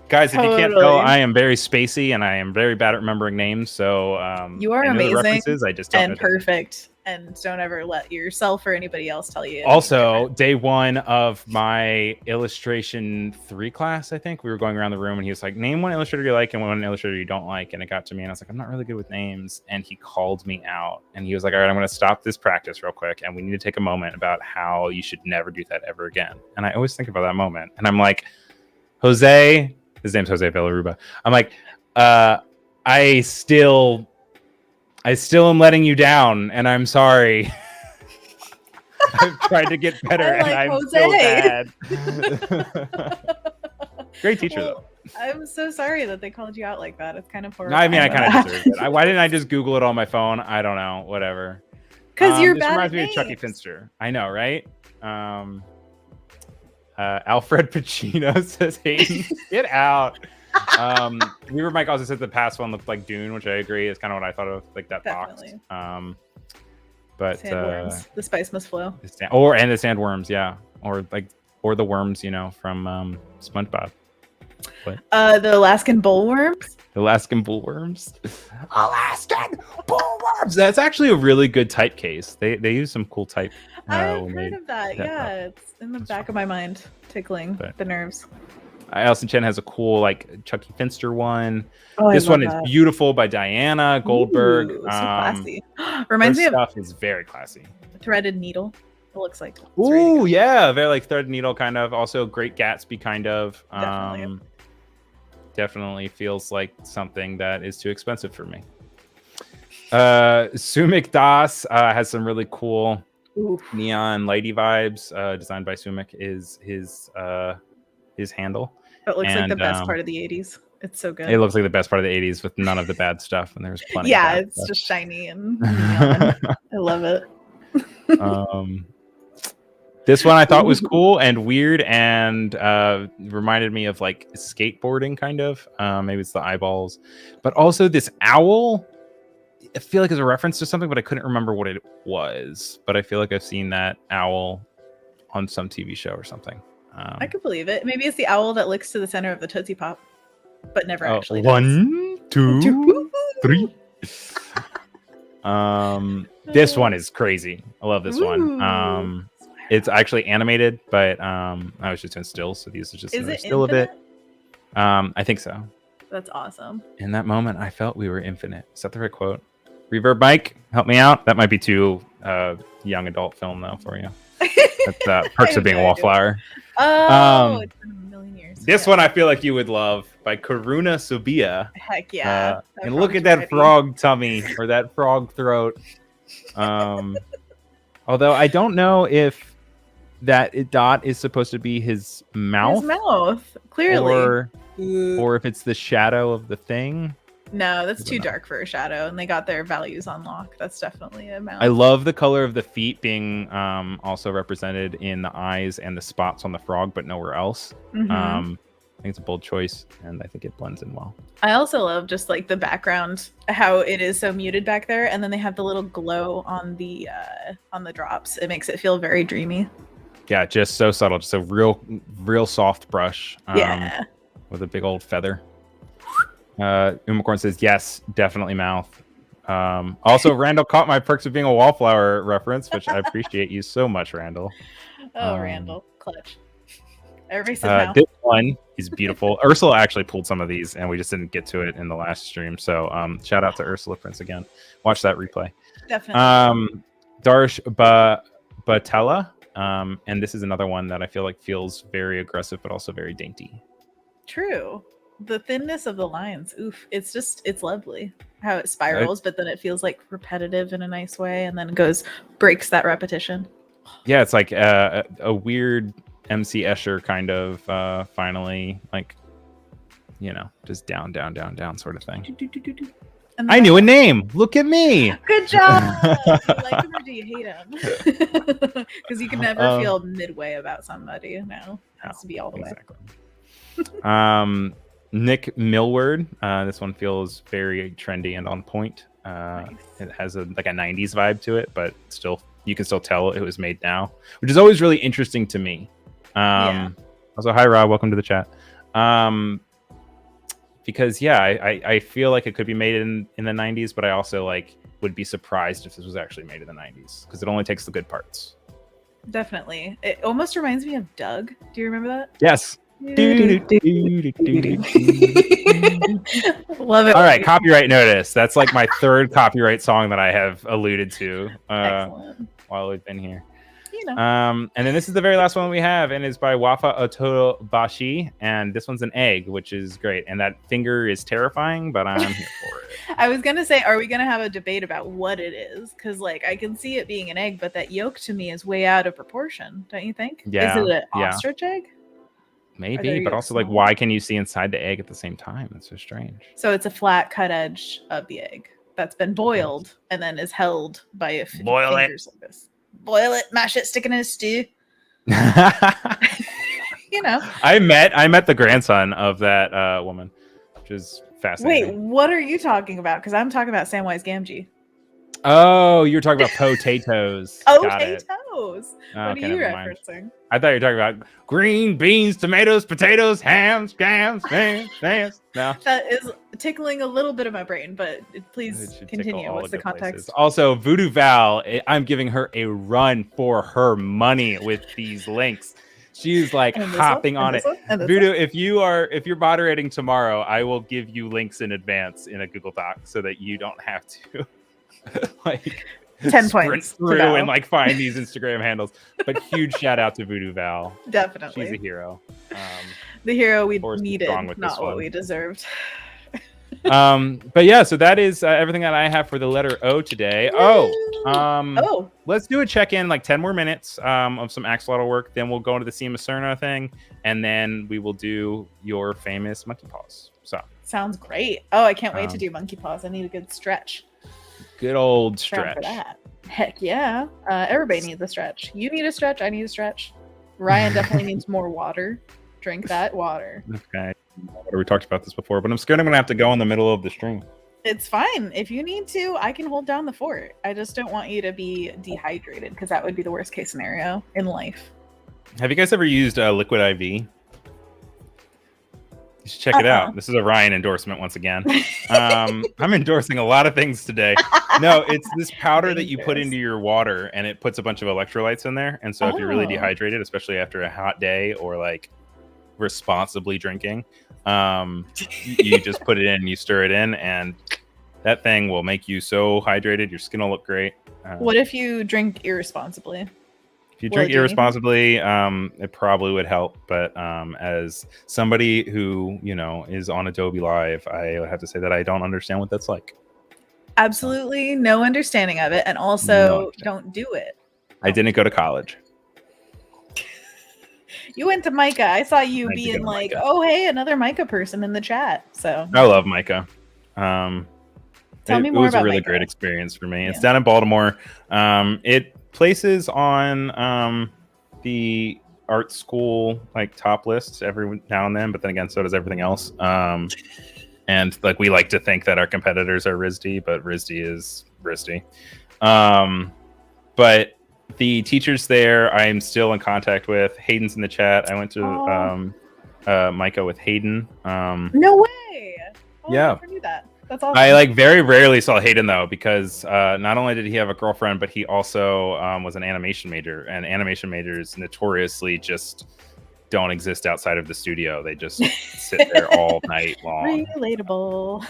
Guys, if you can't tell, I am very spacey and I am very bad at remembering names. So you are amazing. I just don't and perfect. And don't ever let yourself or anybody else tell you. Also, day one of my illustration 3 class, I think we were going around the room and he was like, name one illustrator you like and one illustrator you don't like. And it got to me and I was like, I'm not really good with names. And he called me out and he was like, all right, I'm going to stop this practice real quick. And we need to take a moment about how you should never do that ever again. And I always think about that moment. And I'm like, Jose, his name's Jose Villaruba. I'm like, I still am letting you down, and I'm sorry. I've tried to get better, and I'm Jose. Still bad. Great teacher, though. I'm so sorry that they called you out like that. It's kind of horrible. I mean, I kind of deserve it. Why didn't I just Google it on my phone? I don't know. Whatever. Because you're this bad reminds at me of Chucky Finster. I know, right? Alfred Pacino says, Hayden, get out. Weaver Mike also said the past one looked like Dune, which I agree is kind of what I thought of, like that Definitely. box. But sandworms. The spice must flow. The sandworms, yeah, or the worms, from SpongeBob. What? The Alaskan bullworms. Alaskan bullworms. Alaskan bullworms. That's actually a really good type case. They use some cool type. I've heard of that. Yeah, it's in the back of my mind, tickling the nerves. Alison Chen has a cool Chucky Finster one. Oh, this one is beautiful by Diana Goldberg. Ooh, so classy. Reminds me of stuff is very classy. Threaded needle. It looks like. Ooh, yeah, very threaded needle kind of. Also, Great Gatsby kind of. Definitely feels like something that is too expensive for me. Sumik Das has some really cool neon lighty vibes. Designed by Sumik is his handle. It looks like the best part of the 80s. It's so good. It looks like the best part of the 80s with none of the bad stuff, and there's plenty. Yeah, of it's just shiny and neon. I love it. This one I thought was cool and weird and reminded me of skateboarding kind of. Maybe it's the eyeballs, but also this owl. feel like it's a reference to something, but I couldn't remember what it was. But I feel like I've seen that owl on some TV show or something. I could believe it. Maybe it's the owl that licks to the center of the Tootsie Pop, but never actually does. 1, 2, 3. This one is crazy. I love this one. It's actually animated, but I was just doing stills, so these are just still a bit. I think so. That's awesome. In that moment, I felt we were infinite. Is that the right quote? Reverb Mike, help me out. That might be too young adult film though for you. That's Perks of Being a Wallflower. Oh, it's been a million years. This one I feel like you would love, by Karuna Subia. Heck yeah. And look at that frog tummy or that frog throat. Although I don't know if that dot is supposed to be his mouth. His mouth, clearly. Or if it's the shadow of the thing. No, that's too dark for a shadow, and they got their values on lock. That's definitely a mouth. I love the color of the feet being also represented in the eyes and the spots on the frog, but nowhere else. I think it's a bold choice, and I think it blends in well. I also love just like the background, how it is so muted back there, and then they have the little glow on the drops. It makes it feel very dreamy. Yeah, just so subtle, just a real soft brush. Yeah, with a big old feather. Umacorn says yes, definitely mouth. Also, Randall caught my Perks of Being a Wallflower reference, which I appreciate you so much, Randall. Randall, clutch. Everybody says mouth. This one is beautiful. Ursula actually pulled some of these, and we just didn't get to it in the last stream. So shout out to Ursula Prince again. Watch that replay. Definitely. Darsh Batella. And this is another one that I feel like feels very aggressive, but also very dainty. True. The thinness of the lines, it's lovely how it spirals, but then it feels like repetitive in a nice way, and then breaks that repetition. Yeah, it's like a weird MC Escher kind of finally, like, just down sort of thing. I knew a name. Look at me. Good job. Do you like him or do you hate him? Because you can never feel midway about somebody. No, it has to be all the way. Nick Millward. This one feels very trendy and on point. Nice. It has a 90s vibe to it, but still, you can still tell it was made now, which is always really interesting to me. Also, hi Rob, welcome to the chat. Because I feel like it could be made in the 90s, but I also would be surprised if this was actually made in the 90s, because it only takes the good parts. Definitely. It almost reminds me of Doug. Do you remember that? Yes. Love it. All right, copyright notice. That's like my third copyright song that I have alluded to while we've been here. And then this is the very last one we have, and it's by Wafa Otobashi, and this one's an egg, which is great. And that finger is terrifying, but I'm here for it. I was gonna say, are we gonna have a debate about what it is? Because I can see it being an egg, but that yolk to me is way out of proportion, don't you think? Yeah. Is it an ostrich egg? Maybe, but also why can you see inside the egg at the same time? That's so strange. So it's a flat cut edge of the egg that's been boiled and then is held by a fingers like this. Boil it, mash it, stick it in a stew. I met the grandson of that woman, which is fascinating. Wait, what are you talking about? Because I'm talking about Samwise Gamgee. Oh, you're talking about potatoes. Potatoes. What are you referencing? I thought you were talking about green beans, tomatoes, potatoes, hams. No. That is tickling a little bit of my brain, but please continue. What's the context? Places. Also, Voodoo Val, I'm giving her a run for her money with these links. She's hopping on it. Voodoo, if you're moderating tomorrow, I will give you links in advance in a Google Doc so that you don't have to 10 points through and find these Instagram handles. But huge shout out to Voodoo Val. Definitely, she's a hero. The hero we needed, not what we deserved. But yeah, so that is everything that I have for the letter O today. Let's do a check-in, 10 more minutes of some axolotl work. Then we'll go into the Seema Surana thing, and then we will do your famous monkey paws. So sounds great. I can't wait to do monkey paws. I need a good stretch. Good old stretch. For that. Heck yeah. Everybody needs a stretch. You need a stretch. I need a stretch. Ryan definitely needs more water. Drink that water. Okay. We talked about this before, but I'm scared I'm going to have to go in the middle of the stream. It's fine. If you need to, I can hold down the fort. I just don't want you to be dehydrated because that would be the worst case scenario in life. Have you guys ever used Liquid IV? You should check it out. This is a Ryan endorsement once again. I'm endorsing a lot of things today. No, it's this powder that you put into your water, and it puts a bunch of electrolytes in there. And so if you're really dehydrated, especially after a hot day or like responsibly drinking, you just put it in and you stir it in, and that thing will make you so hydrated. Your skin will look great. What if you drink irresponsibly? If you drink irresponsibly, it probably would help. But as somebody who, is on Adobe Live, I would have to say that I don't understand what that's like. Absolutely no understanding of it. And also don't do it. I didn't go to college. You went to Micah. I saw you being like, oh, hey, another Micah person in the chat. So I love Micah. Tell me more about It was a really Micah. great experience for me. It's down in Baltimore. It places on the art school like top lists every now and then, but then again, so does everything else. And like we like to think that our competitors are RISD, but RISD is RISD. But the teachers there, I'm still in contact with. Hayden's in the chat. I went to Micah with Hayden. No way. Oh, Yeah. I never knew that. That's awesome. I like very rarely saw Hayden though, because not only did he have a girlfriend, but he also was an animation major, and animation majors notoriously just don't exist outside of the studio. They just sit there all night long. Relatable.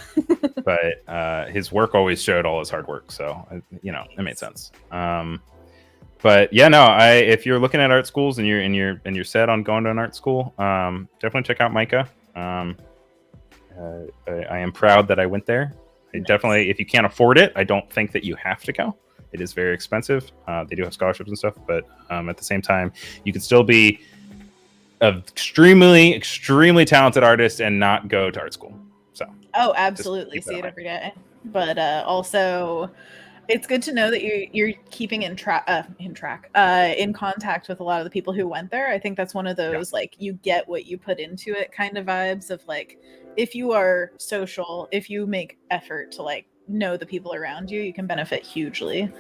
But his work always showed all his hard work, so it made sense. But yeah, no, if you're looking at art schools and you're set on going to an art school, definitely check out Micah. I am proud that I went there. Definitely, if you can't afford it, I don't think that you have to go. It is very expensive. They do have scholarships and stuff, but at the same time, you can still be an extremely, extremely talented artist and not go to art school. So, absolutely, see it every day. But also, it's good to know that you're keeping in contact with a lot of the people who went there. I think that's one of those like you get what you put into it kind of vibes of like, if you are social, if you make effort to like know the people around you, you can benefit hugely.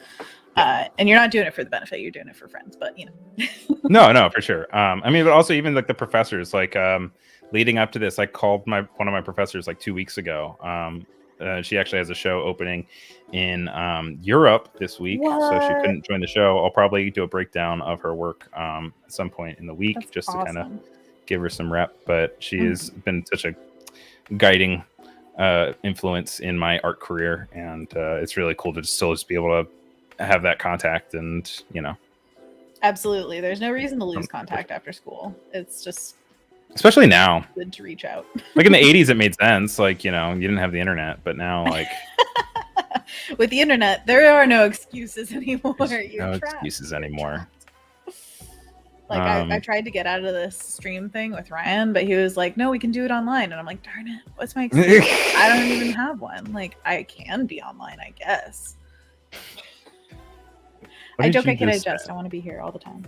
And you're not doing it for the benefit, you're doing it for friends, but No, for sure. But also even like the professors, like leading up to this, I called one of my professors like 2 weeks ago. She actually has a show opening in Europe this week, so she couldn't join the show. I'll probably do a breakdown of her work at some point in the week. That's just awesome. To kind of give her some rep. But she has been such a guiding influence in my art career, and it's really cool to still just be able to have that contact. And absolutely, there's no reason to lose contact after school. It's just, especially now, good to reach out. Like in the 80s it made sense, like you didn't have the internet, but now like with the internet there are no excuses anymore. Excuses anymore. Like I tried to get out of this stream thing with Ryan, but he was like, no, we can do it online. And I'm like, darn it, what's my excuse? I don't even have one. Like, I can be online, I guess. I joke I can adjust. I want to be here all the time.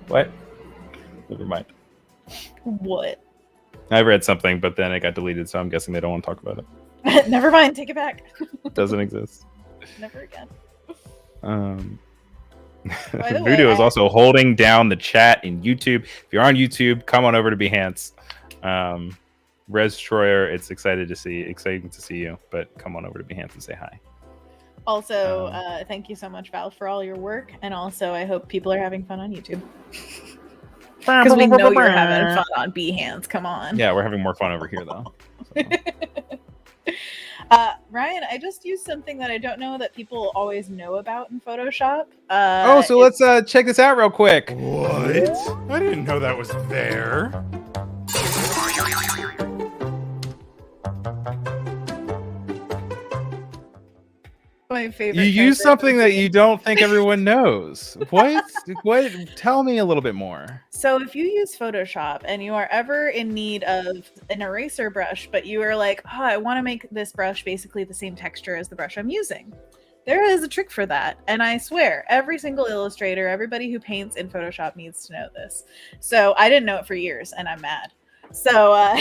What? Never mind. What? I read something, but then it got deleted, so I'm guessing they don't want to talk about it. Never mind, take it back. Doesn't exist. Never again. Voodoo is also holding down the chat in YouTube. If you're on YouTube, come on over to Behance. Res Troyer, it's exciting to see you, but come on over to Behance and say hi. Also, thank you so much, Val, for all your work, and also I hope people are having fun on YouTube. Because we know you're having fun on Behance. Come on. Yeah, we're having more fun over here, though. So. Ryan, I just used something that I don't know that people always know about in Photoshop. So let's check this out real quick. What? I didn't know that was there. My favorite. You use something that you don't think everyone knows. What? What? Tell me a little bit more. So if you use Photoshop and you are ever in need of an eraser brush, but you are like, oh, I want to make this brush basically the same texture as the brush I'm using. There is a trick for that. And I swear, every single illustrator, everybody who paints in Photoshop needs to know this. So I didn't know it for years, and I'm mad. So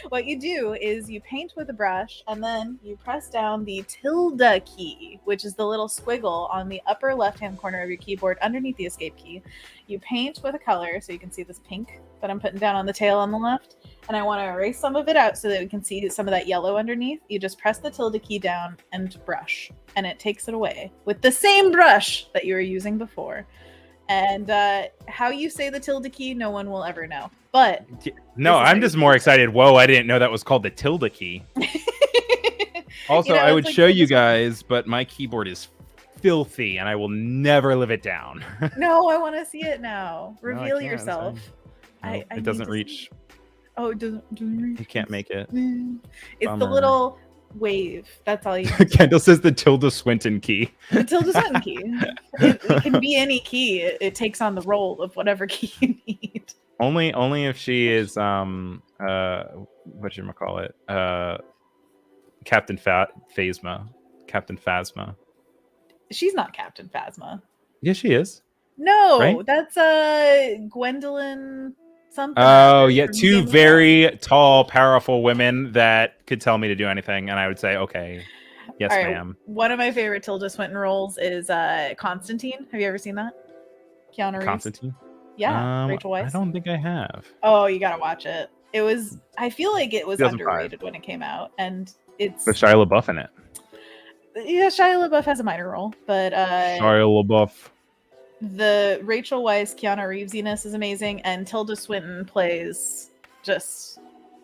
what you do is you paint with a brush, and then you press down the tilde key, which is the little squiggle on the upper left-hand corner of your keyboard underneath the escape key. You paint with a color, so you can see this pink that I'm putting down on the tail on the left. And I want to erase some of it out so that we can see some of that yellow underneath. You just press the tilde key down and brush, and it takes it away with the same brush that you were using before. And how you say the tilde key, no one will ever know. But no, I'm just more excited. Whoa, I didn't know that was called the tilde key. Also, I would show you guys, but my keyboard is filthy, and I will never live it down. No, I want to see it now. Reveal yourself. It doesn't reach. Oh, it doesn't reach. You can't make it. It's the little wave. That's all you Kendall says the Tilda Swinton key. The Tilda Swinton key. It can be any key. It takes on the role of whatever key you need. Only if she is whatchamacallit? Captain Phasma. Captain Phasma. She's not Captain Phasma. Yes, she is. No, right? That's Gwendolyn something. Oh, yeah, two very tall, powerful women that could tell me to do anything, and I would say, okay, yes, right, ma'am. One of my favorite Tilda Swinton roles is Constantine. Have you ever seen that? Keanu Reeves. Constantine? Yeah, Rachel Weisz. I don't think I have. Oh, you gotta watch it. It was. I feel like it was underrated when it came out, and it's. With Shia LaBeouf in it. Yeah, Shia LaBeouf has a minor role, but Shia LaBeouf. The Rachel Weisz, Keanu Reevesiness is amazing, and Tilda Swinton plays just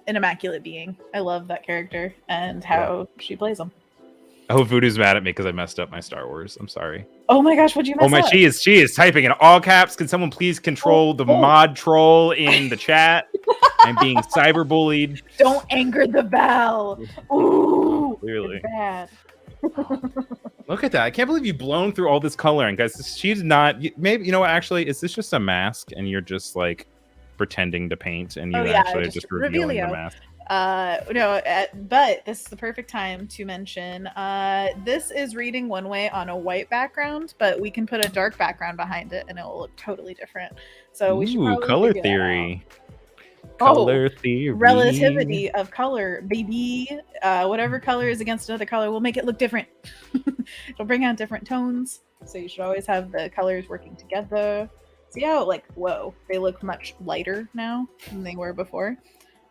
an immaculate being. I love that character and how she plays them. Oh, Voodoo's mad at me because I messed up my Star Wars. I'm sorry. Oh my gosh, what'd you mess up? She is typing in all caps. Can someone please control the mod troll in the chat? I'm being cyberbullied. Don't anger the Val. Ooh, clearly bad. Look at that. I can't believe you've blown through all this coloring, guys. She's not. Maybe, you know what, actually, is this just a mask and you're just like pretending to paint and you actually just revealing the mask? But this is the perfect time to mention this is reading one way on a white background, but we can put a dark background behind it and it will look totally different. So we should probably color theory. Color theory. Relativity of color, baby. Whatever color is against another color will make it look different. It'll bring out different tones. So you should always have the colors working together. See how, like, whoa, they look much lighter now than they were before.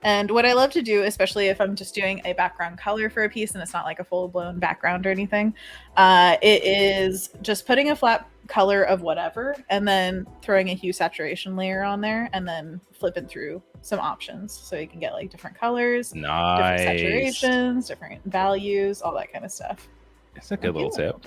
And what I love to do, especially if I'm just doing a background color for a piece and it's not like a full-blown background or anything, it is just putting a flat color of whatever and then throwing a hue saturation layer on there and then flipping through some options so you can get like different colors, different saturations, different values, all that kind of stuff. It's a good little tip.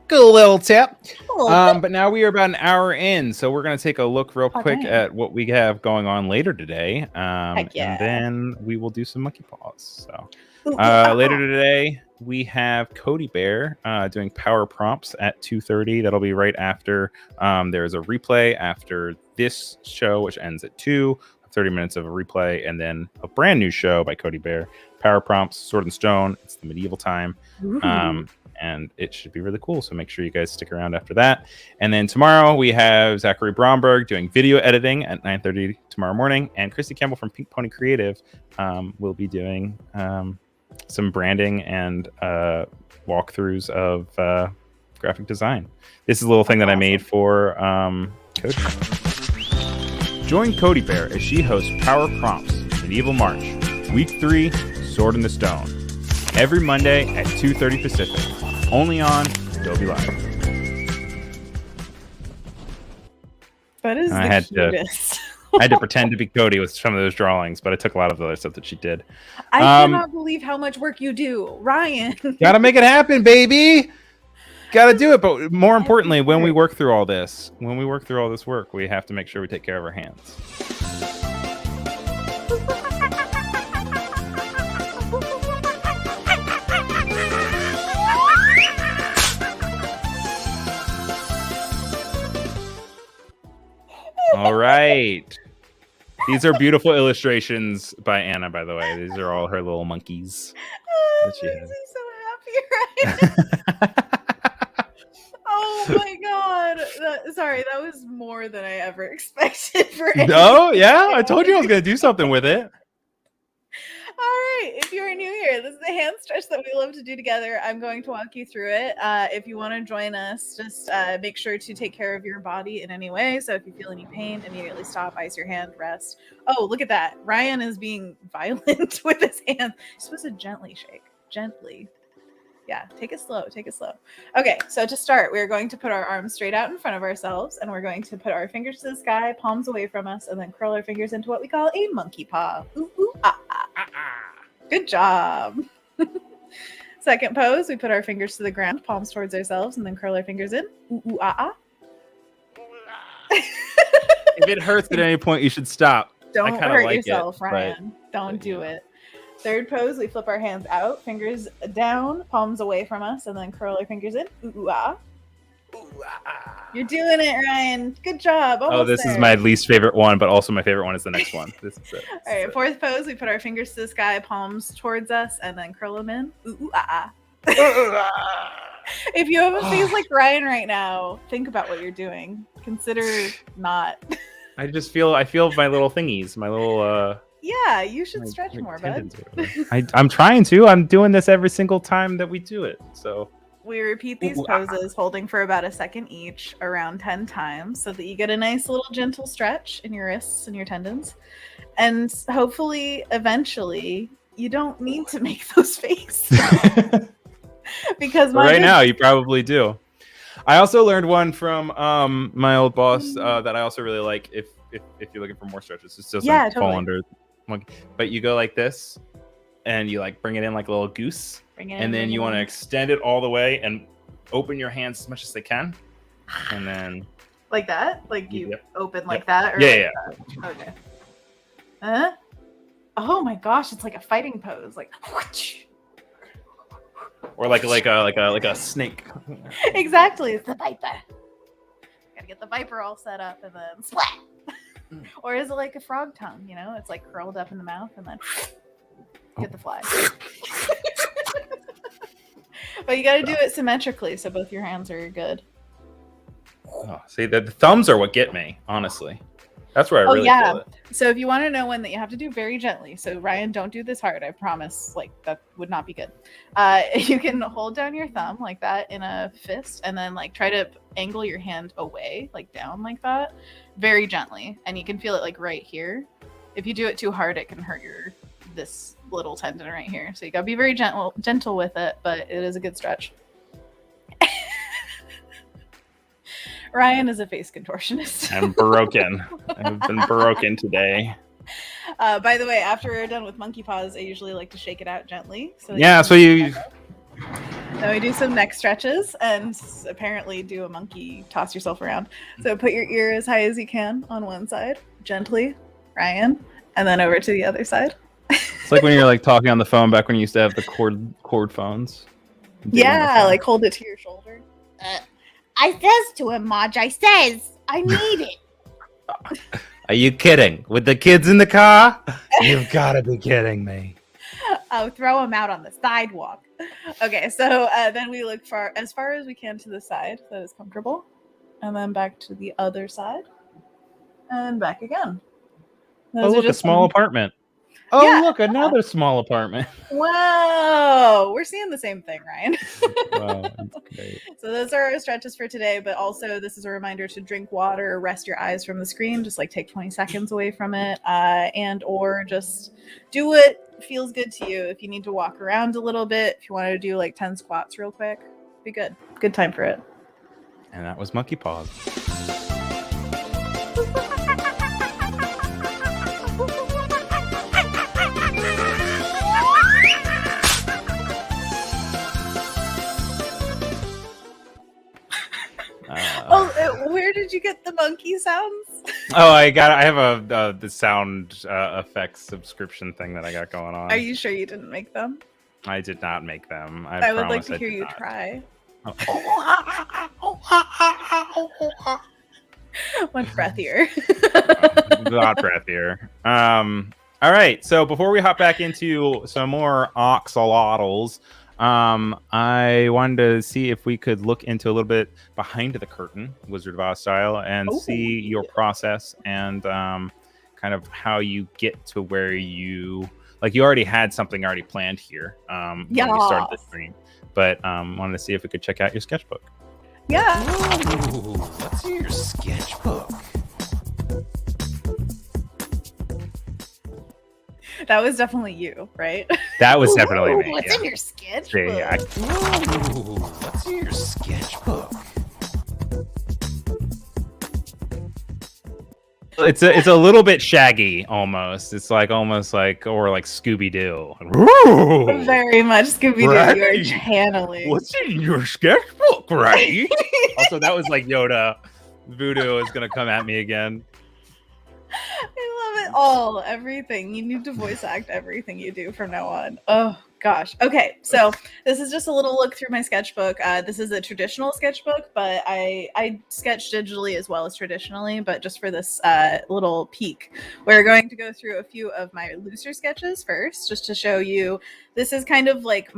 Good little tip. But now we are about an hour in, so we're going to take a look real quick at what we have going on later today. And then we will do some monkey paws. So later today, we have Cody Bear doing power prompts at 2:30. That'll be right after there's a replay after this show, which ends at 2. 30 minutes of a replay, and then a brand new show by Cody Bear, Power Prompts, Sword and Stone. It's the medieval time. And it should be really cool. So make sure you guys stick around after that. And then tomorrow we have Zachary Bromberg doing video editing at 9:30 tomorrow morning. And Christy Campbell from Pink Pony Creative will be doing some branding and walkthroughs of graphic design. This is a little thing that I made for Cody. Join Cody Bear as she hosts Power Prompts, Medieval March, Week 3, Sword in the Stone. Every Monday at 2:30 Pacific, only on Adobe Live. That is I had to pretend to be Cody with some of those drawings, but I took a lot of the other stuff that she did. I cannot believe how much work you do, Ryan. Gotta make it happen, baby. Gotta do it. But more importantly, when we work through all this work, we have to make sure we take care of our hands. All right. These are beautiful illustrations by Anna, by the way. These are all her little monkeys. Oh, that makes me so happy, right? more than I ever expected for No, yeah, I told you I was going to do something with it. All right, if you are new here, this is the hand stretch that we love to do together. I'm going to walk you through it. If you want to join us, just make sure to take care of your body in any way. So if you feel any pain, immediately stop, ice your hand, rest. Oh, look at that. Ryan is being violent with his hand. You're supposed to gently shake. Gently. Yeah, take it slow. Take it slow. Okay, so to start, we're going to put our arms straight out in front of ourselves, and we're going to put our fingers to the sky, palms away from us, and then curl our fingers into what we call a monkey paw. Ooh, ooh, ah, ah. Good job. Second pose, we put our fingers to the ground, palms towards ourselves, and then curl our fingers in. Ooh, ooh, ah, ah. If it hurts at any point, you should stop. Don't hurt yourself, Ryan. Don't do it. Third pose, we flip our hands out, fingers down, palms away from us, and then curl our fingers in. Ooh, ooh, ah. Ooh, ah. You're doing it, Ryan. Good job. Almost this there. is my least favorite one, but also my favorite one is the next one. This is it. All right, fourth pose, we put our fingers to the sky, palms towards us, and then curl them in. Ooh, ooh, ah, ah. If you have a face like Ryan right now, think about what you're doing. Consider not. I feel my little thingies, my little yeah, you should stretch more, bud. I'm trying to. I'm doing this every single time that we do it. So we repeat these poses, holding for about a second each, around 10 times, so that you get a nice little gentle stretch in your wrists and your tendons. And hopefully, eventually, you don't need to make those faces. Because right now, you probably do. I also learned one from my old boss that I also really like. If you're looking for more stretches, it's just fall under. But you go like this, and you like bring it in like a little goose, and then you want to extend it all the way and open your hands as much as they can, and then like that, like you open like that, or yeah. Okay. Oh my gosh, it's like a fighting pose, like. Or like a snake. Exactly, it's the viper. Gotta get the viper all set up and then splat. Or is it like a frog tongue? You know, it's like curled up in the mouth and then get the fly. But you got to do it symmetrically so both your hands are good. Oh, see, the thumbs are what get me, honestly. That's where I really feel it. So if you want to know when that you have to do very gently. So Ryan, don't do this hard. I promise. Like that would not be good. You can hold down your thumb like that in a fist, and then like try to angle your hand away, like down like that, very gently. And you can feel it like right here. If you do it too hard, it can hurt this little tendon right here. So you gotta be very gentle with it, but it is a good stretch. Ryan is a face contortionist. I'm broken. I've been broken today. By the way, after we're done with monkey paws, I usually like to shake it out gently. So you. Then we do some neck stretches and apparently do a monkey toss yourself around. So put your ear as high as you can on one side, gently, Ryan, and then over to the other side. It's like when you're like talking on the phone back when you used to have the cord phones. Yeah, like hold it to your shoulder. I says to him, Marge, I need it. Are you kidding? With the kids in the car? You've got to be kidding me. Oh, throw him out on the sidewalk. Okay, so then we look as far as we can to the side that is comfortable. And then back to the other side. And back again. Those look, a small apartment. Oh, yeah. Look, another small apartment. Wow. We're seeing the same thing, Ryan. Wow, that's great. So those are our stretches for today, but also this is a reminder to drink water, rest your eyes from the screen, just like take 20 seconds away from it, and or just do what feels good to you. If you need to walk around a little bit, if you wanted to do like 10 squats real quick, be good. Good time for it. And that was Monkey Paws. Where did you get the monkey sounds? Oh, I have the sound effects subscription thing that I got going on. Are you sure you didn't make them? I did not make them. I would like to hear you try. Much breathier. A lot breathier. All right. So before we hop back into some more axolotls, I wanted to see if we could look into a little bit behind the curtain, Wizard of Oz style, and see your process and kind of how you get to where you already had something already planned here when we started the stream, but wanted to see if we could check out your sketchbook. Yeah. Ooh, let's see your sketchbook. That was definitely you, right? That was definitely me. What's in your sketchbook? Ooh, let's see your sketchbook. It's a little bit shaggy almost. It's almost like Scooby-Doo. Very much Scooby-Doo. Right. You're channeling. What's in your sketchbook, right? Also, that was like Yoda. Voodoo is gonna come at me again. I love it all. Everything. You need to voice act everything you do from now on. Oh gosh. Okay, so this is just a little look through my sketchbook. This is a traditional sketchbook, but I sketch digitally as well as traditionally. But just for this little peek, we're going to go through a few of my looser sketches first, just to show you. This is kind of like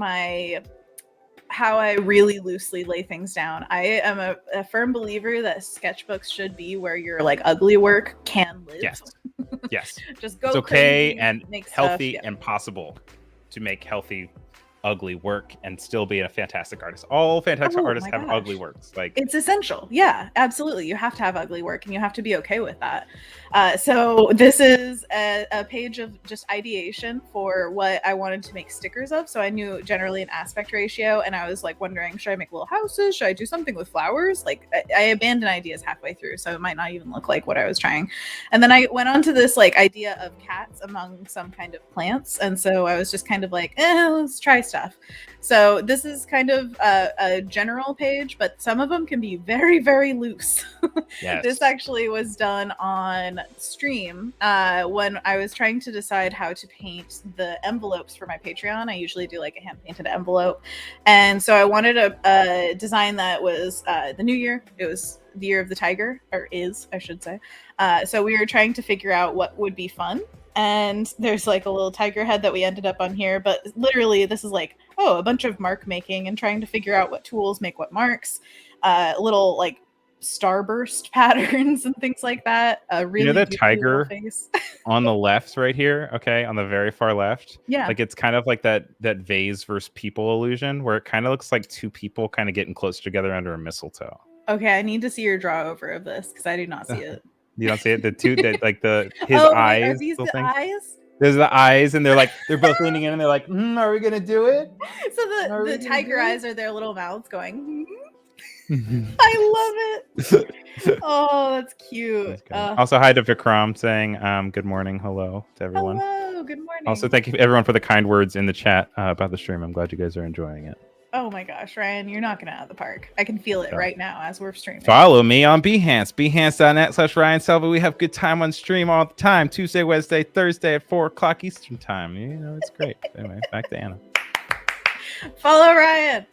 how I really loosely lay things down. I am a firm believer that sketchbooks should be where your ugly work can live. Yes. Just go. It's okay crazy, and make healthy stuff, and possible to make healthy, ugly work and still be a fantastic artist. All fantastic artists have ugly works. It's essential. Yeah, absolutely. You have to have ugly work and you have to be okay with that. So this is a page of just ideation for what I wanted to make stickers of. So I knew generally an aspect ratio, and I was wondering, should I make little houses? Should I do something with flowers? I abandoned ideas halfway through, so it might not even look like what I was trying. And then I went on to this idea of cats among some kind of plants. And so I was just kind of let's try stuff. So this is kind of a general page, but some of them can be very, very loose. Yes. This actually was done on stream when I was trying to decide how to paint the envelopes for my Patreon. I usually do a hand-painted envelope. And so I wanted a design that was the new year. It was the year of the tiger, or is, I should say. So we were trying to figure out what would be fun. And there's a little tiger head that we ended up on here, but literally this is a bunch of mark making and trying to figure out what tools make what marks, little starburst patterns and things like that. Really, that tiger face. on the left right here, okay, on the very far left. Yeah, it's kind of like that vase versus people illusion, where it kind of looks like two people kind of getting close together under a mistletoe. Okay, I need to see your draw over of this because I do not see it. You don't see it? The two that his eyes. Are these the eyes? There's the eyes, and they're both leaning in, and they're like, are we gonna do it? So the tiger eyes are their little mouths going. I love it. Oh, that's cute. Also, hi to Vikram saying good morning, hello to everyone. Hello, good morning. Also, thank you everyone for the kind words in the chat about the stream. I'm glad you guys are enjoying it. Oh my gosh, Ryan, you're knocking it out of the park. I can feel it right now as we're streaming. Follow me on Behance, behance.net/Ryan Selvy. We have good time on stream all the time. Tuesday, Wednesday, Thursday at 4 o'clock Eastern time. It's great. Anyway, back to Anna. Follow Ryan.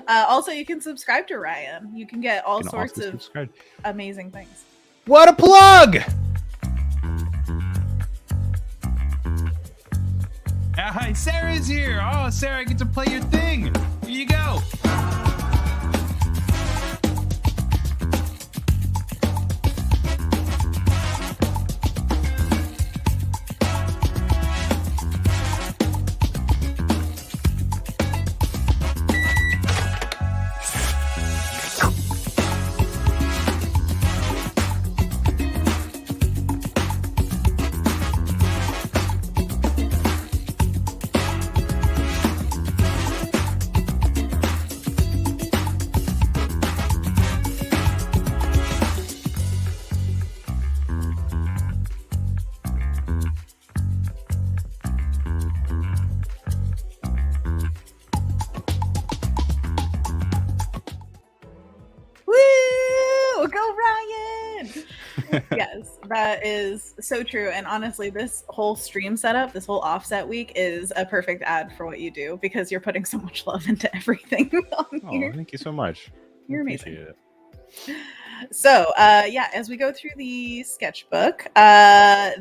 Also, you can subscribe to Ryan. You can get all sorts of amazing things. What a plug! Hi, Sarah's here. Oh, Sarah, I get to play your thing. Here you go. Yes, that is so true. And honestly, this whole stream setup, this whole offset week is a perfect ad for what you do because you're putting so much love into everything on here. Thank you so much. You're amazing. So, as we go through the sketchbook,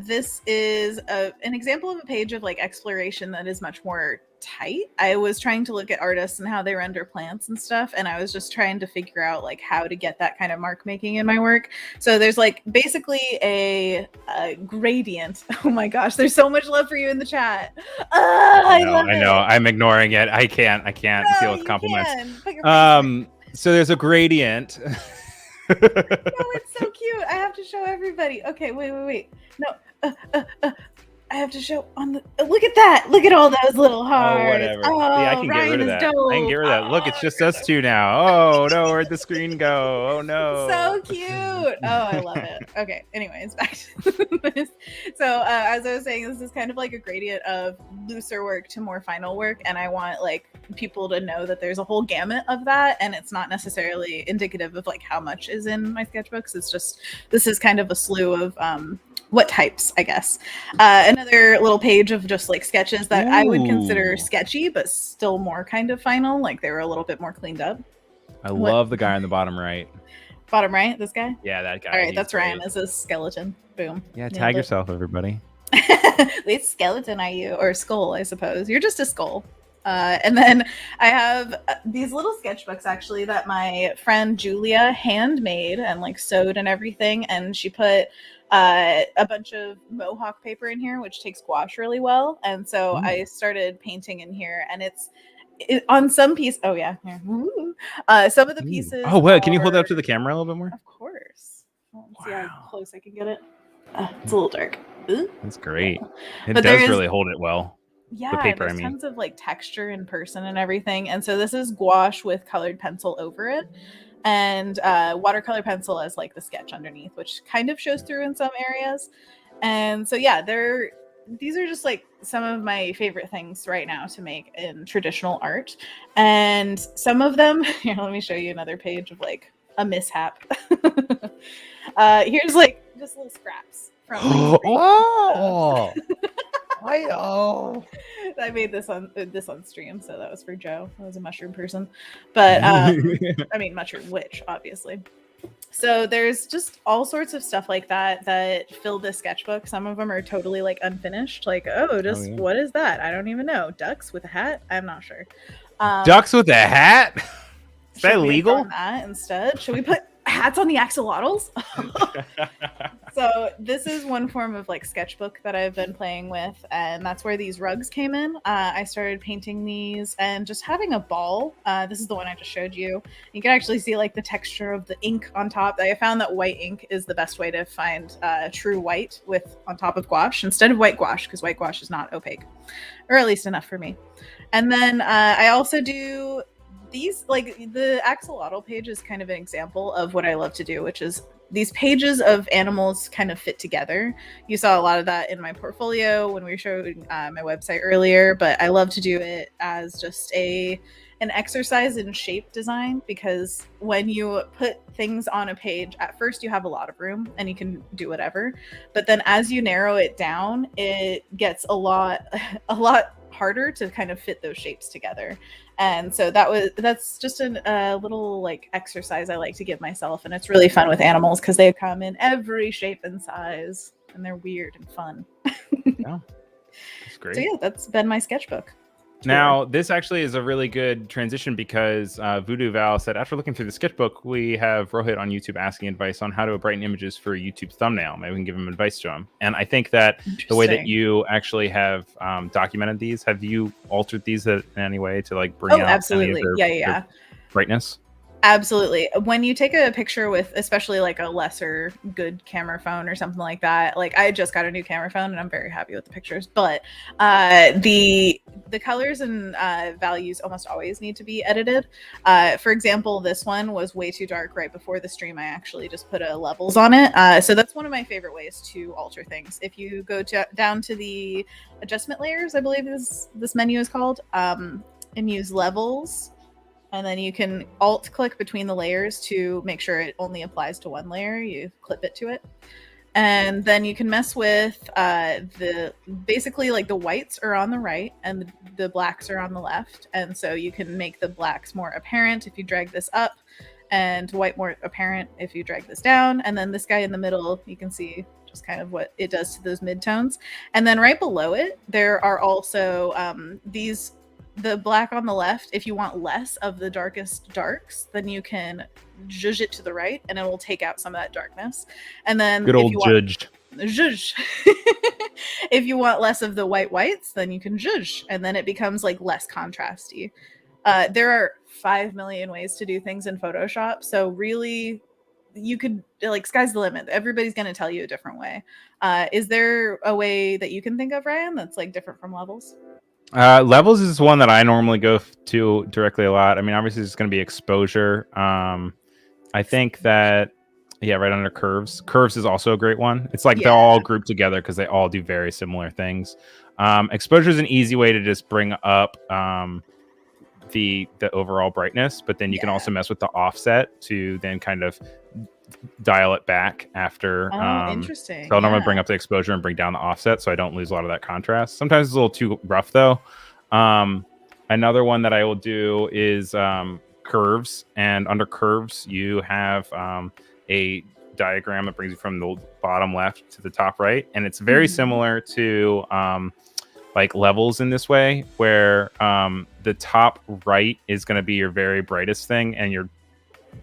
this is an example of a page of exploration that is much more tight. I was trying to look at artists and how they render plants and stuff, and I was just trying to figure out like how to get that kind of mark making in my work. So there's like basically a gradient. Oh my gosh, there's so much love for you in the chat. I know. I'm ignoring it. I can't deal with compliments. So there's a gradient. No, it's so cute. I have to show everybody. Okay, wait. No, I have to show on the. Look at that! Look at all those little hearts. Oh, whatever. Yeah, I can get rid of that. Dope. I can get rid of that. Look, it's just us two now. Oh no, where'd the screen go? Oh no. So cute. Oh, I love it. Okay. Anyways, back to this. So as I was saying, this is kind of like a gradient of looser work to more final work, and I want like people to know that there's a whole gamut of that, and it's not necessarily indicative of like how much is in my sketchbooks. It's just this is kind of a slew of what types, I guess. Another little page of just like sketches that I would consider sketchy, but still more kind of final. Like they were a little bit more cleaned up. I love the guy on the bottom right. Bottom right, this guy? Yeah, that guy. All right, that's Ryan as a skeleton. Boom. Yeah, tag yourself, everybody. Which skeleton are you? Or skull, I suppose. You're just a skull. And then I have these little sketchbooks actually that my friend Julia handmade and like sewed and everything. And she put a bunch of Mohawk paper in here, which takes gouache really well. And so I started painting in here, and it's on some piece. Oh yeah. Some of the pieces. Oh, well, can you hold it up to the camera a little bit more? Of course. Let's see how close I can get it. It's a little dark. Ooh. That's great. It does really hold it well. Yeah, the paper, there's tons of like texture in person and everything. And so this is gouache with colored pencil over it, and watercolor pencil as like the sketch underneath, which kind of shows through in some areas. And so yeah, these are just like some of my favorite things right now to make in traditional art. And some of them, here, let me show you another page of like a mishap. Here's like just little scraps from I made this on stream, so that was for Joe. I was a mushroom person, but I mean mushroom witch, obviously. So there's just all sorts of stuff like that fill this sketchbook. Some of them are totally like unfinished, like what is that? I don't even know. Ducks with a hat? I'm not sure. Ducks with a hat? Is that illegal? That instead, should we put hats on the axolotls? So this is one form of like sketchbook that I've been playing with, and that's where these rugs came in. I started painting these and just having a ball. This is the one I just showed you. You can actually see like the texture of the ink on top. I found that white ink is the best way to find true white with on top of gouache instead of white gouache, because white gouache is not opaque, or at least enough for me. And then I also do these, like the axolotl page is kind of an example of what I love to do, which is these pages of animals kind of fit together. You saw a lot of that in my portfolio when we were showing my website earlier, but I love to do it as just an exercise in shape design, because when you put things on a page, at first you have a lot of room and you can do whatever, but then as you narrow it down, it gets a lot harder to kind of fit those shapes together. And so that's just a little like exercise I like to give myself, and it's really fun with animals because they come in every shape and size, and they're weird and fun. Yeah, that's great. So yeah, that's been my sketchbook. Now, this actually is a really good transition because Voodoo Val said, after looking through the sketchbook, we have Rohit on YouTube asking advice on how to brighten images for a YouTube thumbnail. Maybe we can give him advice to him. And I think that the way that you actually have documented these, have you altered these in any way to like bring out absolutely. Their brightness? Absolutely. When you take a picture with especially like a lesser good camera phone or something like that, like I just got a new camera phone and I'm very happy with the pictures, but the colors and values almost always need to be edited. For example, this one was way too dark right before the stream. I actually just put levels on it. So that's one of my favorite ways to alter things. If you go down to the adjustment layers, I believe this menu is called, and use levels. And then you can alt click between the layers to make sure it only applies to one layer. You clip it to it. And then you can mess with basically like the whites are on the right and the blacks are on the left. And so you can make the blacks more apparent if you drag this up, and white more apparent if you drag this down. And then this guy in the middle, you can see just kind of what it does to those midtones. And then right below it, there are also these the black on the left, if you want less of the darkest darks, then you can zhuzh it to the right and it will take out some of that darkness. And then good old zhuzh. If you want less of the whites, then you can zhuzh, and then it becomes like less contrasty. There are 5 million ways to do things in Photoshop, so really you could, like, sky's the limit. Everybody's going to tell you a different way. Is there a way that you can think of, Ryan, that's like different from levels? Levels is one that I normally go to directly a lot. I mean, obviously it's going to be exposure. I think that, yeah, right under curves. Curves is also a great one. It's like they're all grouped together because they all do very similar things. Exposure is an easy way to just bring up the overall brightness, but then you can also mess with the offset to then kind of dial it back after. Interesting. So I'll normally bring up the exposure and bring down the offset so I don't lose a lot of that contrast. Sometimes it's a little too rough though. Another one that I will do is curves, and under curves you have a diagram that brings you from the bottom left to the top right, and it's very similar to like levels in this way, where the top right is going to be your very brightest thing and your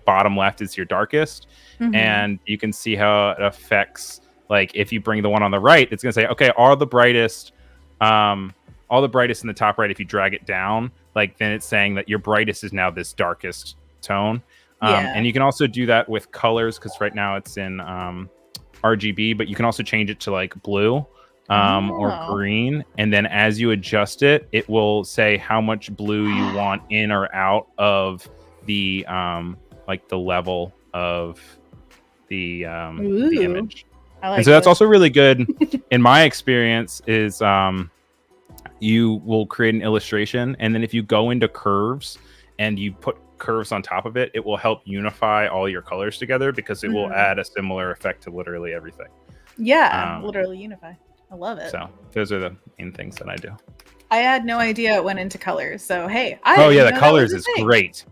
bottom left is your darkest. And you can see how it affects, like if you bring the one on the right, it's going to say, okay, all the brightest in the top right, if you drag it down, like then it's saying that your brightest is now this darkest tone. And you can also do that with colors, because right now it's in RGB, but you can also change it to like blue or green, and then as you adjust it, it will say how much blue you want in or out of the like the level of the image. And so that's also really good in my experience is you will create an illustration, and then if you go into curves and you put curves on top of it, it will help unify all your colors together, because it will add a similar effect to literally everything. Literally unify. I love it. So those are the main things that I do. I had no idea it went into colors, so hey. The colors is great.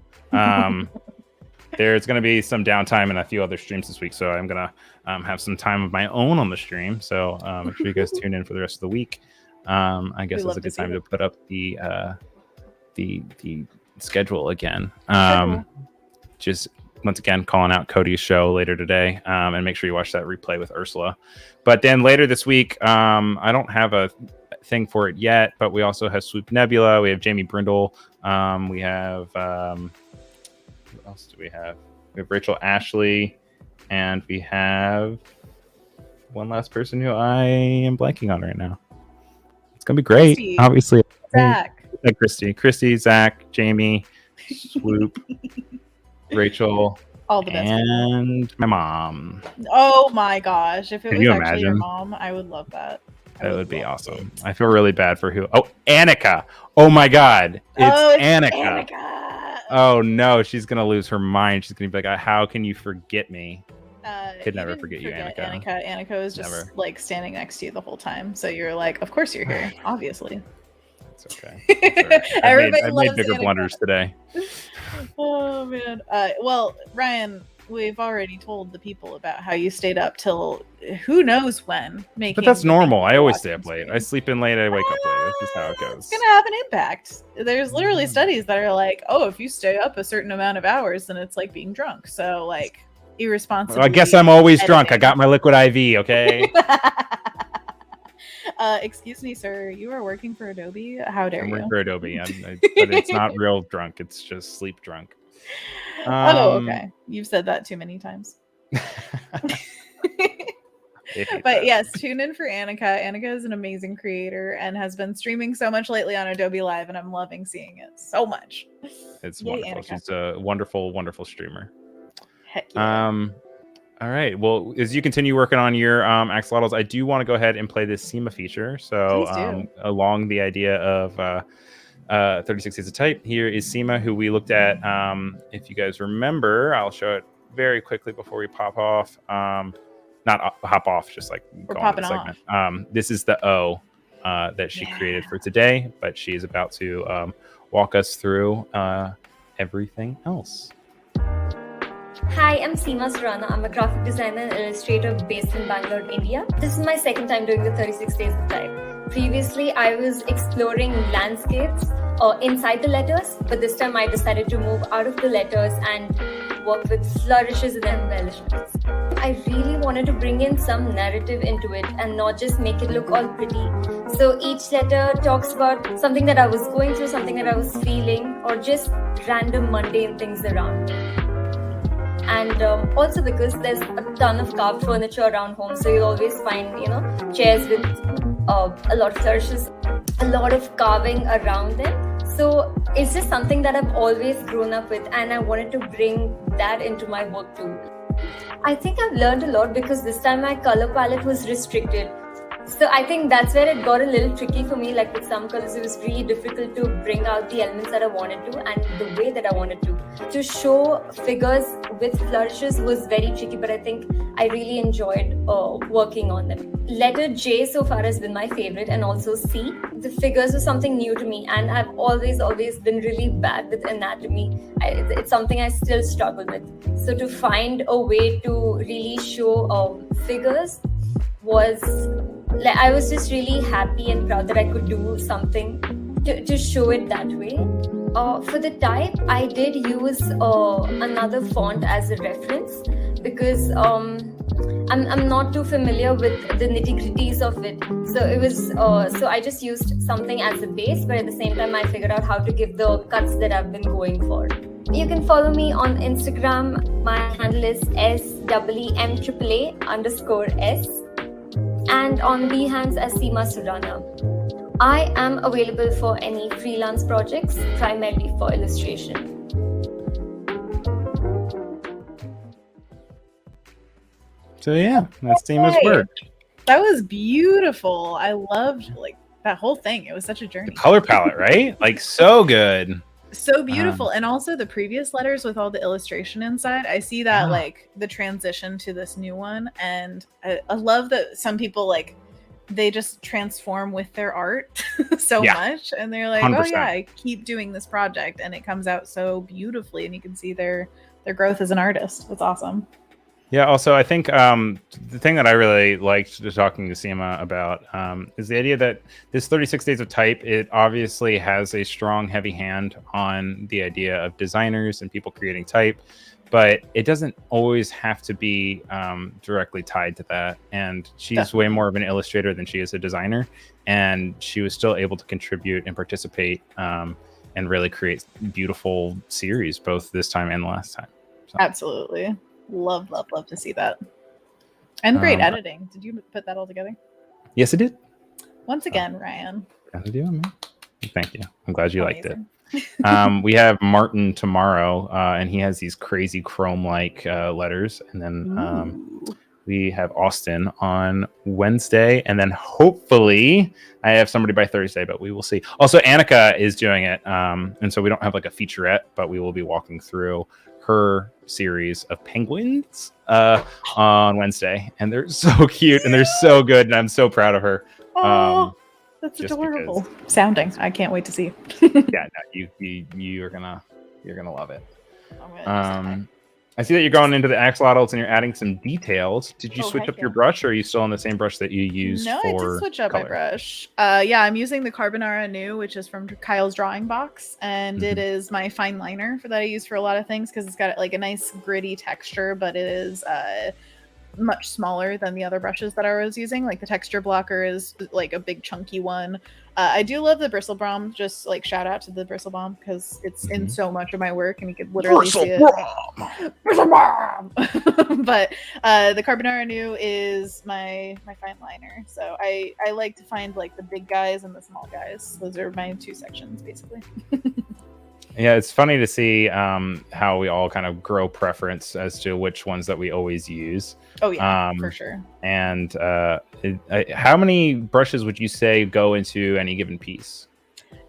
There's going to be some downtime and a few other streams this week, so I'm going to have some time of my own on the stream. So make sure you guys tune in for the rest of the week. I guess it's a good time to put up the schedule again. Just once again calling out Cody's show later today, and make sure you watch that replay with Ursula. But then later this week, I don't have a thing for it yet, but we also have Swoop Nebula, we have Jamie Brindle, we have who else do we have? We have Rachel Ashley, and we have one last person who I am blanking on right now. It's gonna be great. Christy. Obviously, Zach, Christy, Zach, Jamie, Swoop, Rachel, all the best, and my mom. Oh my gosh! If it Can was you actually imagine? your mom, I would love that. That would be awesome. I feel really bad for who. Oh, Annika. Oh my God, it's Annika. Oh no, she's gonna lose her mind. She's gonna be like, "How can you forget me?" Could never forget you, Annika. Annika was just like standing next to you the whole time, so you're like, "Of course you're here, obviously." It's okay. I made bigger blunders today. Oh man. Well, Ryan, we've already told the people about how you stayed up till who knows when making. But that's normal. I always stay up late. I sleep in late. I wake up late. That's just how it goes. It's gonna have an impact. There's literally studies that are like, oh, if you stay up a certain amount of hours, then it's like being drunk. So like irresponsible. I guess I'm always drunk. I got my liquid IV. Okay. Excuse me, sir. You are working for Adobe. How dare you? I'm working for Adobe, but it's not real drunk. It's just sleep drunk. Okay. You've said that too many times. But yes, tune in for Annika. Annika is an amazing creator and has been streaming so much lately on Adobe Live, and I'm loving seeing it so much. It's Yay, wonderful. Annika. She's a wonderful, wonderful streamer. Heck yeah. All right. Well, as you continue working on your axolotls, I do want to go ahead and play this Seema feature. So along the idea of 36 Days of Type, here is Seema, who we looked at. If you guys remember, I'll show it very quickly before we pop off. Not hop off, just like we're go on popping the segment. This is the O that she created for today, but she is about to walk us through everything else. Hi, I'm Seema Surana. I'm a graphic designer and illustrator based in Bangalore, India. This is my second time doing the 36 Days of Type. Previously, I was exploring landscapes inside the letters, but this time I decided to move out of the letters and work with flourishes and embellishments. I really wanted to bring in some narrative into it and not just make it look all pretty. So each letter talks about something that I was going through, something that I was feeling, or just random mundane things around. And also because there's a ton of carved furniture around home, so you'll always find, chairs with a lot of flourishes, a lot of carving around them. So it's just something that I've always grown up with, and I wanted to bring that into my work too. I think I've learned a lot because this time my color palette was restricted. So I think that's where it got a little tricky for me. Like with some colors, it was really difficult to bring out the elements that I wanted to and the way that I wanted to. To show figures with flourishes was very tricky, but I think I really enjoyed working on them. Letter J so far has been my favorite, and also C. The figures were something new to me, and I've always been really bad with anatomy. It's something I still struggle with. So to find a way to really show figures I was just really happy and proud that I could do something to show it that way. For the type, I did use another font as a reference because I'm not too familiar with the nitty-gritties of it. So it was so I just used something as a base, but at the same time I figured out how to give the cuts that I've been going for. You can follow me on Instagram. My handle is SEEMAAAS. And on Behance as Seema Surana. I am available for any freelance projects, primarily for illustration. So yeah, that's Seema's work. That was beautiful. I loved that whole thing. It was such a journey. The color palette, right? So good. So beautiful. And also the previous letters with all the illustration inside, I see that the transition to this new one, and I love that some people they just transform with their art so much, and they're like 100%. Oh yeah, I keep doing this project and it comes out so beautifully, and you can see their growth as an artist. It's awesome. Yeah, also, I think the thing that I really liked talking to Seema about is the idea that this 36 Days of Type, it obviously has a strong, heavy hand on the idea of designers and people creating type, but it doesn't always have to be directly tied to that. And she's way more of an illustrator than she is a designer, and she was still able to contribute and participate and really create beautiful series, both this time and the last time. So. Absolutely. Love to see that. And great editing. Did you put that all together? Yes, I did. Once again, Ryan. Thank you. I'm glad you liked it. We have Martin tomorrow, and he has these crazy chrome-like letters. And then we have Austin on Wednesday. And then hopefully I have somebody by Thursday, but we will see. Also, Annika is doing it. And so we don't have a featurette, but we will be walking through her series of penguins on Wednesday, and they're so cute and they're so good, and I'm so proud of her. That's adorable sounding. I can't wait to see. Yeah, no, you're gonna love it. I see that you're going into the axolotls and you're adding some details. Did you switch up your brush, or are you still on the same brush that you used for I did switch up my brush. Yeah, I'm using the Carbonara New, which is from Kyle's drawing box, and it is my fine liner that I use for a lot of things because it's got a nice gritty texture, but it is much smaller than the other brushes that I was using. The texture blocker is a big chunky one. I do love the bristle balm. Just shout out to the bristle balm because it's in so much of my work, and you could literally see it. Bristle balm. But the Carbonara New is my fine liner. So I like to find the big guys and the small guys. Those are my two sections basically. Yeah, it's funny to see how we all kind of grow preference as to which ones that we always use. Oh yeah, for sure. And how many brushes would you say go into any given piece?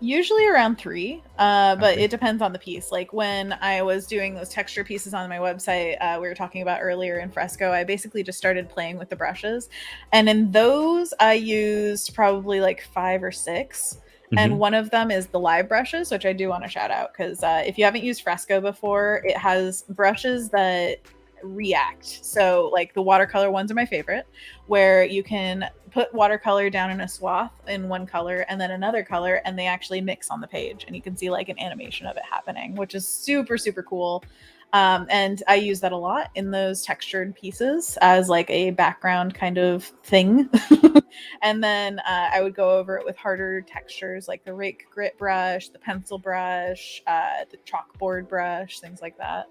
Usually around 3, but it depends on the piece. When I was doing those texture pieces on my website, we were talking about earlier in Fresco, I basically just started playing with the brushes. And in those, I used probably 5 or 6. And one of them is the live brushes, which I do want to shout out because if you haven't used Fresco before, it has brushes that react. So the watercolor ones are my favorite, where you can put watercolor down in a swath in one color and then another color, and they actually mix on the page, and you can see like an animation of it happening, which is super, super cool. And I use that a lot in those textured pieces as like a background kind of thing. And then I would go over it with harder textures like the rake grit brush, the pencil brush, the chalkboard brush, things like that.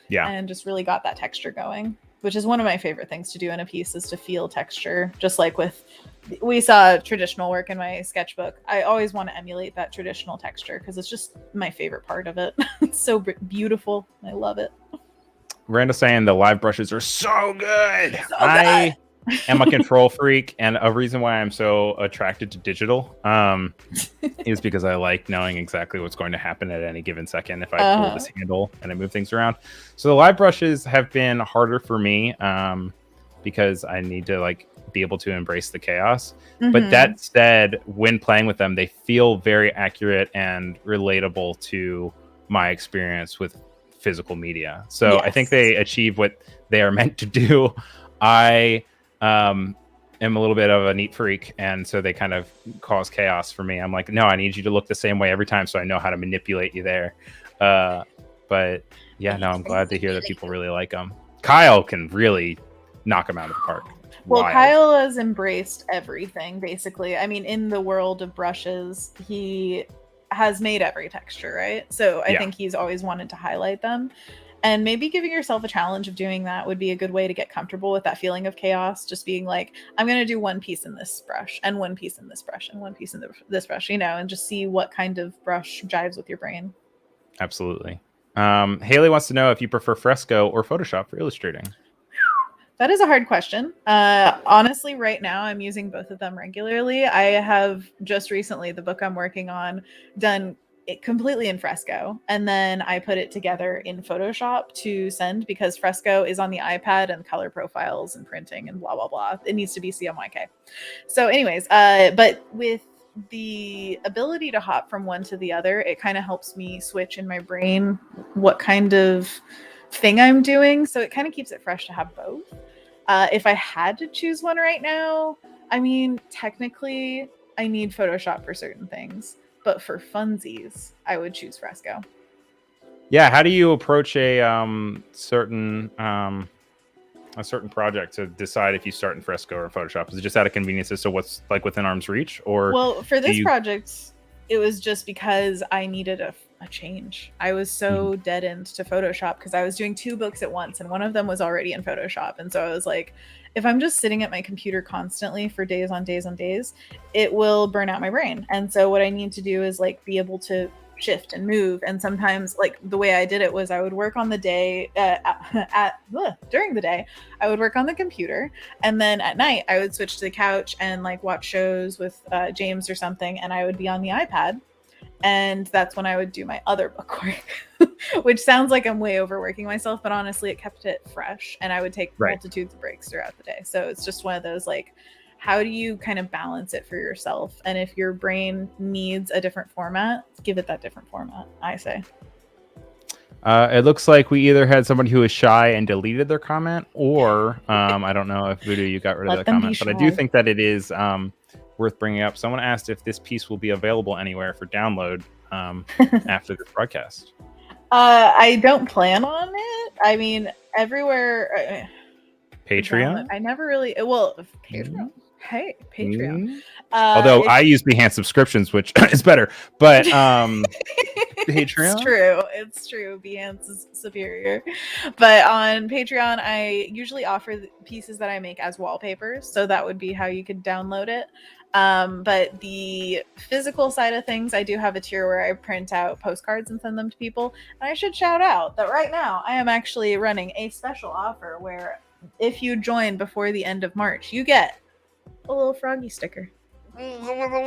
Yeah. And just really got that texture going, which is one of my favorite things to do in a piece, is to feel texture. Just like we saw traditional work in my sketchbook. I always want to emulate that traditional texture because it's just my favorite part of it. It's so beautiful. I love it. Miranda's saying the live brushes are so good. I am a control freak, and a reason why I'm so attracted to digital is because I like knowing exactly what's going to happen at any given second if I pull this handle and I move things around. So the live brushes have been harder for me because I need to like be able to embrace the chaos. But that said, when playing with them, they feel very accurate and relatable to my experience with physical media. So I think they achieve what they are meant to do. I am a little bit of a neat freak, and so they kind of cause chaos for me. I'm like, no, I need you to look the same way every time so I know how to manipulate you there. But yeah, no, I'm glad to hear that people really like them. Kyle can really knock them out of the park. Well, Kyle has embraced everything, basically. I mean, in the world of brushes, he has made every texture, right? So I think he's always wanted to highlight them. And maybe giving yourself a challenge of doing that would be a good way to get comfortable with that feeling of chaos. Just being like, I'm going to do one piece in this brush and one piece in this brush and one piece in this brush, you know, and just see what kind of brush jives with your brain. Absolutely. Haley wants to know if you prefer Fresco or Photoshop for illustrating. That is a hard question. Honestly, right now I'm using both of them regularly. I have just recently, the book I'm working on, done it completely in Fresco, and then I put it together in Photoshop to send, because Fresco is on the iPad and color profiles and printing and blah blah blah. It needs to be CMYK. So anyways, but with the ability to hop from one to the other, it kind of helps me switch in my brain what kind of thing I'm doing, so it kind of keeps it fresh to have both. If I had to choose one right now, I mean, technically I need Photoshop for certain things, but for funsies I would choose Fresco. Yeah, how do you approach a certain project to decide if you start in Fresco or Photoshop? Is it just out of convenience as to what's like within arm's reach? Or well, for this project, it was just because I needed a change. I was so dead end to Photoshop because I was doing 2 books at once, and one of them was already in Photoshop. And so I was like, if I'm just sitting at my computer constantly for days on days on days, it will burn out my brain. And so what I need to do is like be able to shift and move. And sometimes, like, the way I did it was I would work on the day during the day I would work on the computer, and then at night I would switch to the couch and like watch shows with James or something, and I would be on the iPad. And that's when I would do my other book work, which sounds like I'm way overworking myself, but honestly, it kept it fresh. And I would take multitudes of breaks throughout the day. So it's just one of those, like, how do you kind of balance it for yourself? And if your brain needs a different format, give it that different format, I say. It looks like we either had somebody who was shy and deleted their comment, or I don't know if Voodoo, you got rid of the comment, but I do think that it is worth bringing up. Someone asked if this piece will be available anywhere for download after this broadcast. I don't plan on it. I mean, everywhere. Patreon? I never really. Well, Patreon. Hey, Patreon. Although I use Behance subscriptions, which is better, but Patreon. It's true. Behance is superior, but on Patreon, I usually offer the pieces that I make as wallpapers, so that would be how you could download it. But the physical side of things, I do have a tier where I print out postcards and send them to people. And I should shout out that right now I am actually running a special offer where if you join before the end of March, you get a little froggy sticker. Oh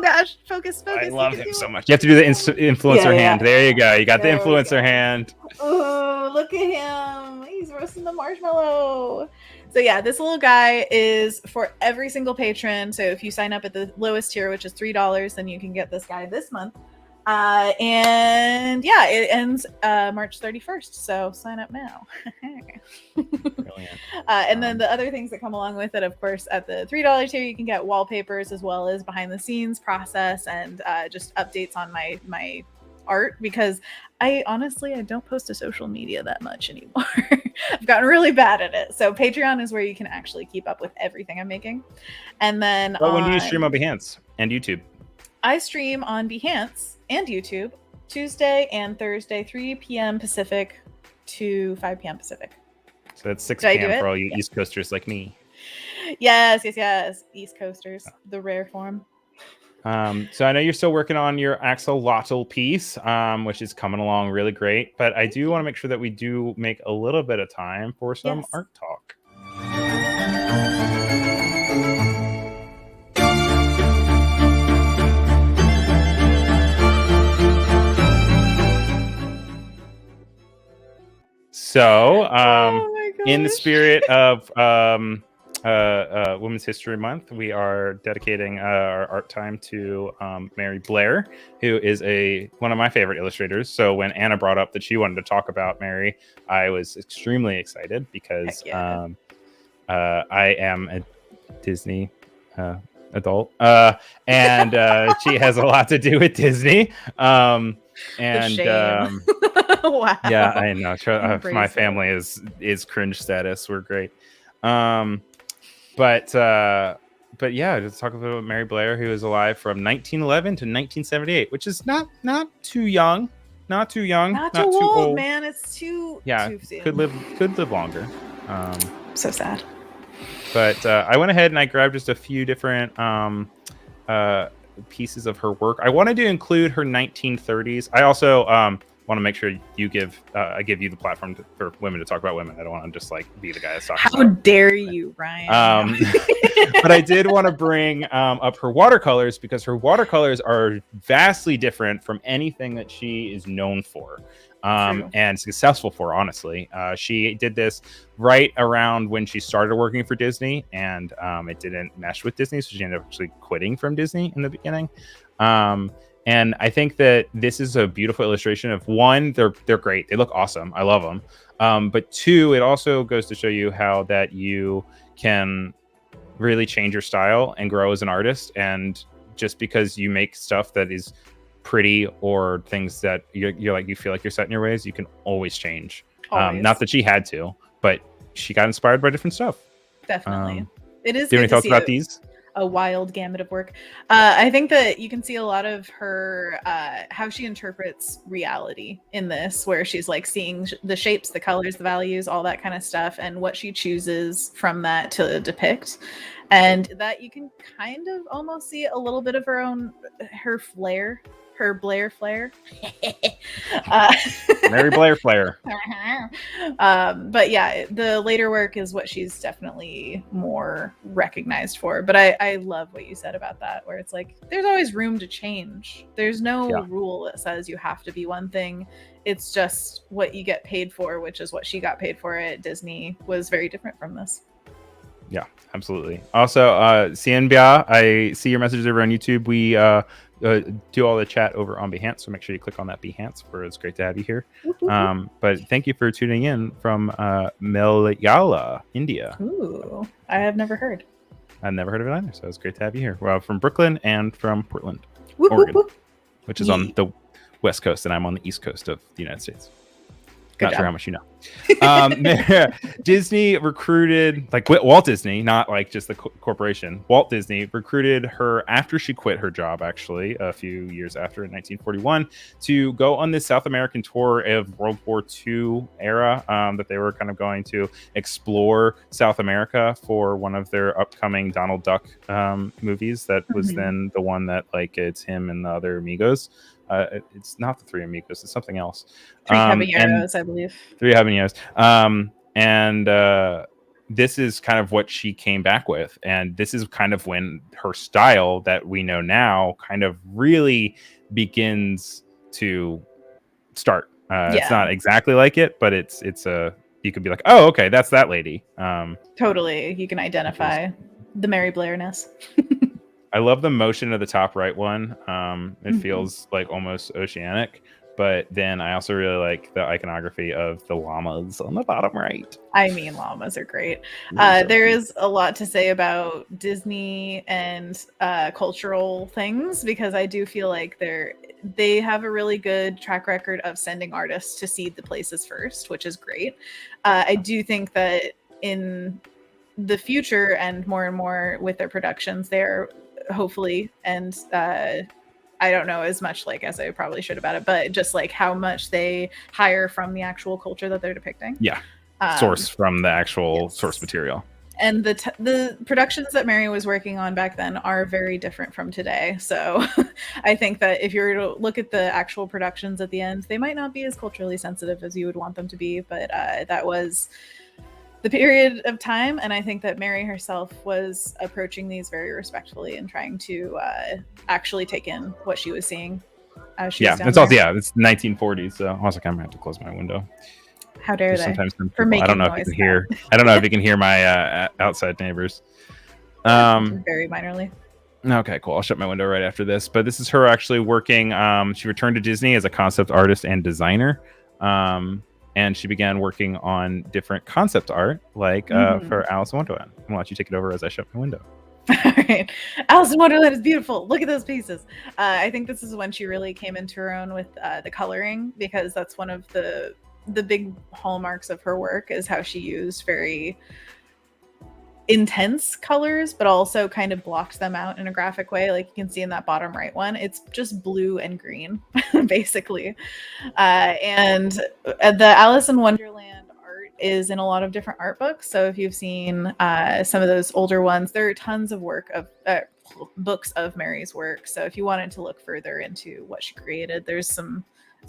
gosh, focus. I love him so much. You have to do the influencer hand. There you go. You got the influencer hand. Oh, look at him. He's roasting the marshmallow. So yeah, this little guy is for every single patron. So if you sign up at the lowest tier, which is $3, then you can get this guy this month. And yeah, it ends March 31st. So sign up now. Brilliant. And then the other things that come along with it, of course, at the $3 tier, you can get wallpapers as well as behind the scenes process and just updates on my art, because I don't post to social media that much anymore. I've gotten really bad at it. So Patreon is where you can actually keep up with everything I'm making. And then when do you stream on Behance and YouTube? I stream on Behance and YouTube Tuesday and Thursday, 3 p.m. Pacific to 5 p.m. Pacific. So that's 6 p.m. for all you East Coasters like me. Yes. East Coasters, the rare form. So I know you're still working on your axolotl piece, which is coming along really great. But I do want to make sure that we do make a little bit of time for some art talk. So, in the spirit of Women's History Month, we are dedicating our art time to Mary Blair, who is one of my favorite illustrators. So when Anna brought up that she wanted to talk about Mary, I was extremely excited because I am a Disney adult, and she has a lot to do with Disney. Wow. Yeah, I know. My family is cringe status. We're great. But yeah, just talk about Mary Blair, who is alive from 1911 to 1978, which is not too young, not too old, man. It's too soon. could live longer. So sad. But I went ahead and I grabbed just a few different pieces of her work. I wanted to include her 1930s. I also want to make sure I give you the platform for women to talk about women. I don't want to just be the guy that's talking. How dare you, Ryan? But I did want to bring up her watercolors, because her watercolors are vastly different from anything that she is known for and successful for, honestly. She did this right around when she started working for Disney, and it didn't mesh with Disney, so she ended up actually quitting from Disney in the beginning. And I think that this is a beautiful illustration of, one, they're great. They look awesome. I love them. But two, it also goes to show you how that you can really change your style and grow as an artist. And just because you make stuff that is pretty or things that you feel like you're set in your ways, you can always change. Not that she had to, but she got inspired by different stuff. Definitely. It is. Do you have any thoughts about these? A wild gamut of work. I think that you can see a lot of her, how she interprets reality in this, where she's seeing the shapes, the colors, the values, all that kind of stuff, and what she chooses from that to depict. And that you can kind of almost see a little bit of her flair, her Blair flair. Mary Blair flair. But yeah, the later work is what she's definitely more recognized for. But I love what you said about that, where it's there's always room to change. There's no rule that says you have to be one thing. It's just what you get paid for, which is what she got paid for at Disney, was very different from this. Yeah, absolutely. Also, Cienbia, I see your messages over on YouTube. We do all the chat over on Behance, so make sure you click on that Behance, where it's great to have you here. But thank you for tuning in from Malayala, India. Ooh, I have never heard. I've never heard of it either, so it's great to have you here. Well, from Brooklyn and from Portland, Oregon, which is on the West Coast, and I'm on the East Coast of the United States. Not sure how much you know. Disney recruited, Walt Disney, not just the corporation. Walt Disney recruited her after she quit her job, actually, a few years after, in 1941, to go on this South American tour of World War II era, that they were kind of going to explore South America for one of their upcoming Donald Duck movies. That was then the one that, it's him and the other amigos. It's not the Three Amigos. It's something else. Three Habaneros, I believe. Three Habaneros. And this is kind of what she came back with. And this is kind of when her style that we know now kind of really begins to start. It's not exactly like it, but it's you could be like, oh, okay, that's that lady. Totally. You can identify the Mary Blairness. I love the motion of the top right one. It feels like almost oceanic, but then I also really like the iconography of the llamas on the bottom right. I mean, llamas are great. There is a lot to say about Disney and cultural things, because I do feel like they have a really good track record of sending artists to see the places first, which is great. I do think that in the future and more with their productions, they're hopefully, and I don't know as much like as I probably should about it, but just like how much they hire from the actual culture that they're depicting. Yeah, source from the actual source material. And the productions that Mary was working on back then are very different from today. So I think that if you were to look at the actual productions at the end, they might not be as culturally sensitive as you would want them to be, but that was the period of time, and I think that Mary herself was approaching these very respectfully and trying to actually take in what she was seeing. It's also it's 1940s, so I was like, I'm gonna have to close my window. How dare they? Sometimes I don't know if you can hear. I don't know if you can hear my outside neighbors. Very minorly. Okay, cool. I'll shut my window right after this. But this is her actually working. She returned to Disney as a concept artist and designer. And she began working on different concept art, like for Alice in Wonderland. I'm gonna let you take it over as I shut my window. All right. Alice in Wonderland is beautiful. Look at those pieces. I think this is when she really came into her own with the coloring, because that's one of the big hallmarks of her work, is how she used very intense colors, but also kind of blocks them out in a graphic way. Like you can see in that bottom right one, it's just blue and green, basically. And the Alice in Wonderland art is in a lot of different art books. So if you've seen some of those older ones, there are tons of books of Mary's work. So if you wanted to look further into what she created, there's some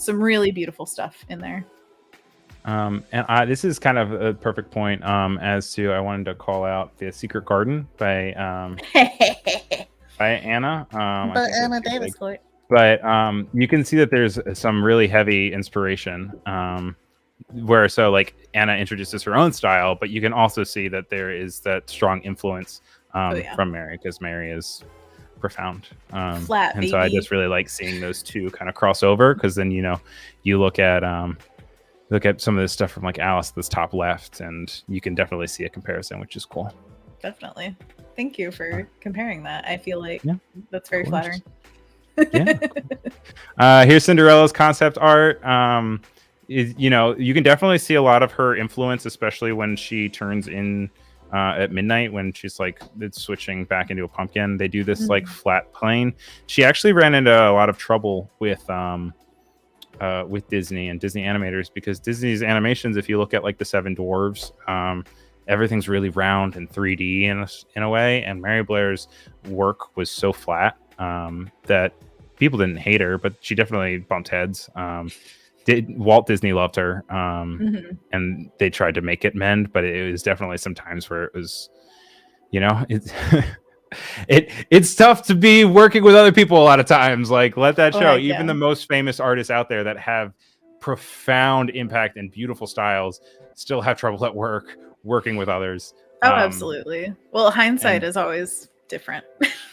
really beautiful stuff in there. And this is kind of a perfect point as to I wanted to call out The Secret Garden by Anna. Anna Daviscourt. But you can see that there's some really heavy inspiration where like Anna introduces her own style, but you can also see that there is that strong influence from Mary, because Mary is profound. Flat, and baby. So I just really like seeing those two kind of cross over, because then you look at some of this stuff from like Alice, this top left, and you can definitely see a comparison, which is cool. Definitely. Thank you for comparing that. I feel like that's very flattering. Here's Cinderella's concept art. You can definitely see a lot of her influence, especially when she turns in at midnight, when she's like it's switching back into a pumpkin. They do this like flat plane. She actually ran into a lot of trouble with Disney and Disney animators, because Disney's animations, if you look at like the Seven Dwarves, everything's really round and 3D in a way, and Mary Blair's work was so flat that people didn't hate her, but she definitely bumped heads. Walt Disney loved her, and they tried to make it mend, but it was definitely some times where it was, it's tough to be working with other people a lot of times. Like, let that show. Even the most famous artists out there that have profound impact and beautiful styles still have trouble at working with others. Absolutely. Well, hindsight is always different.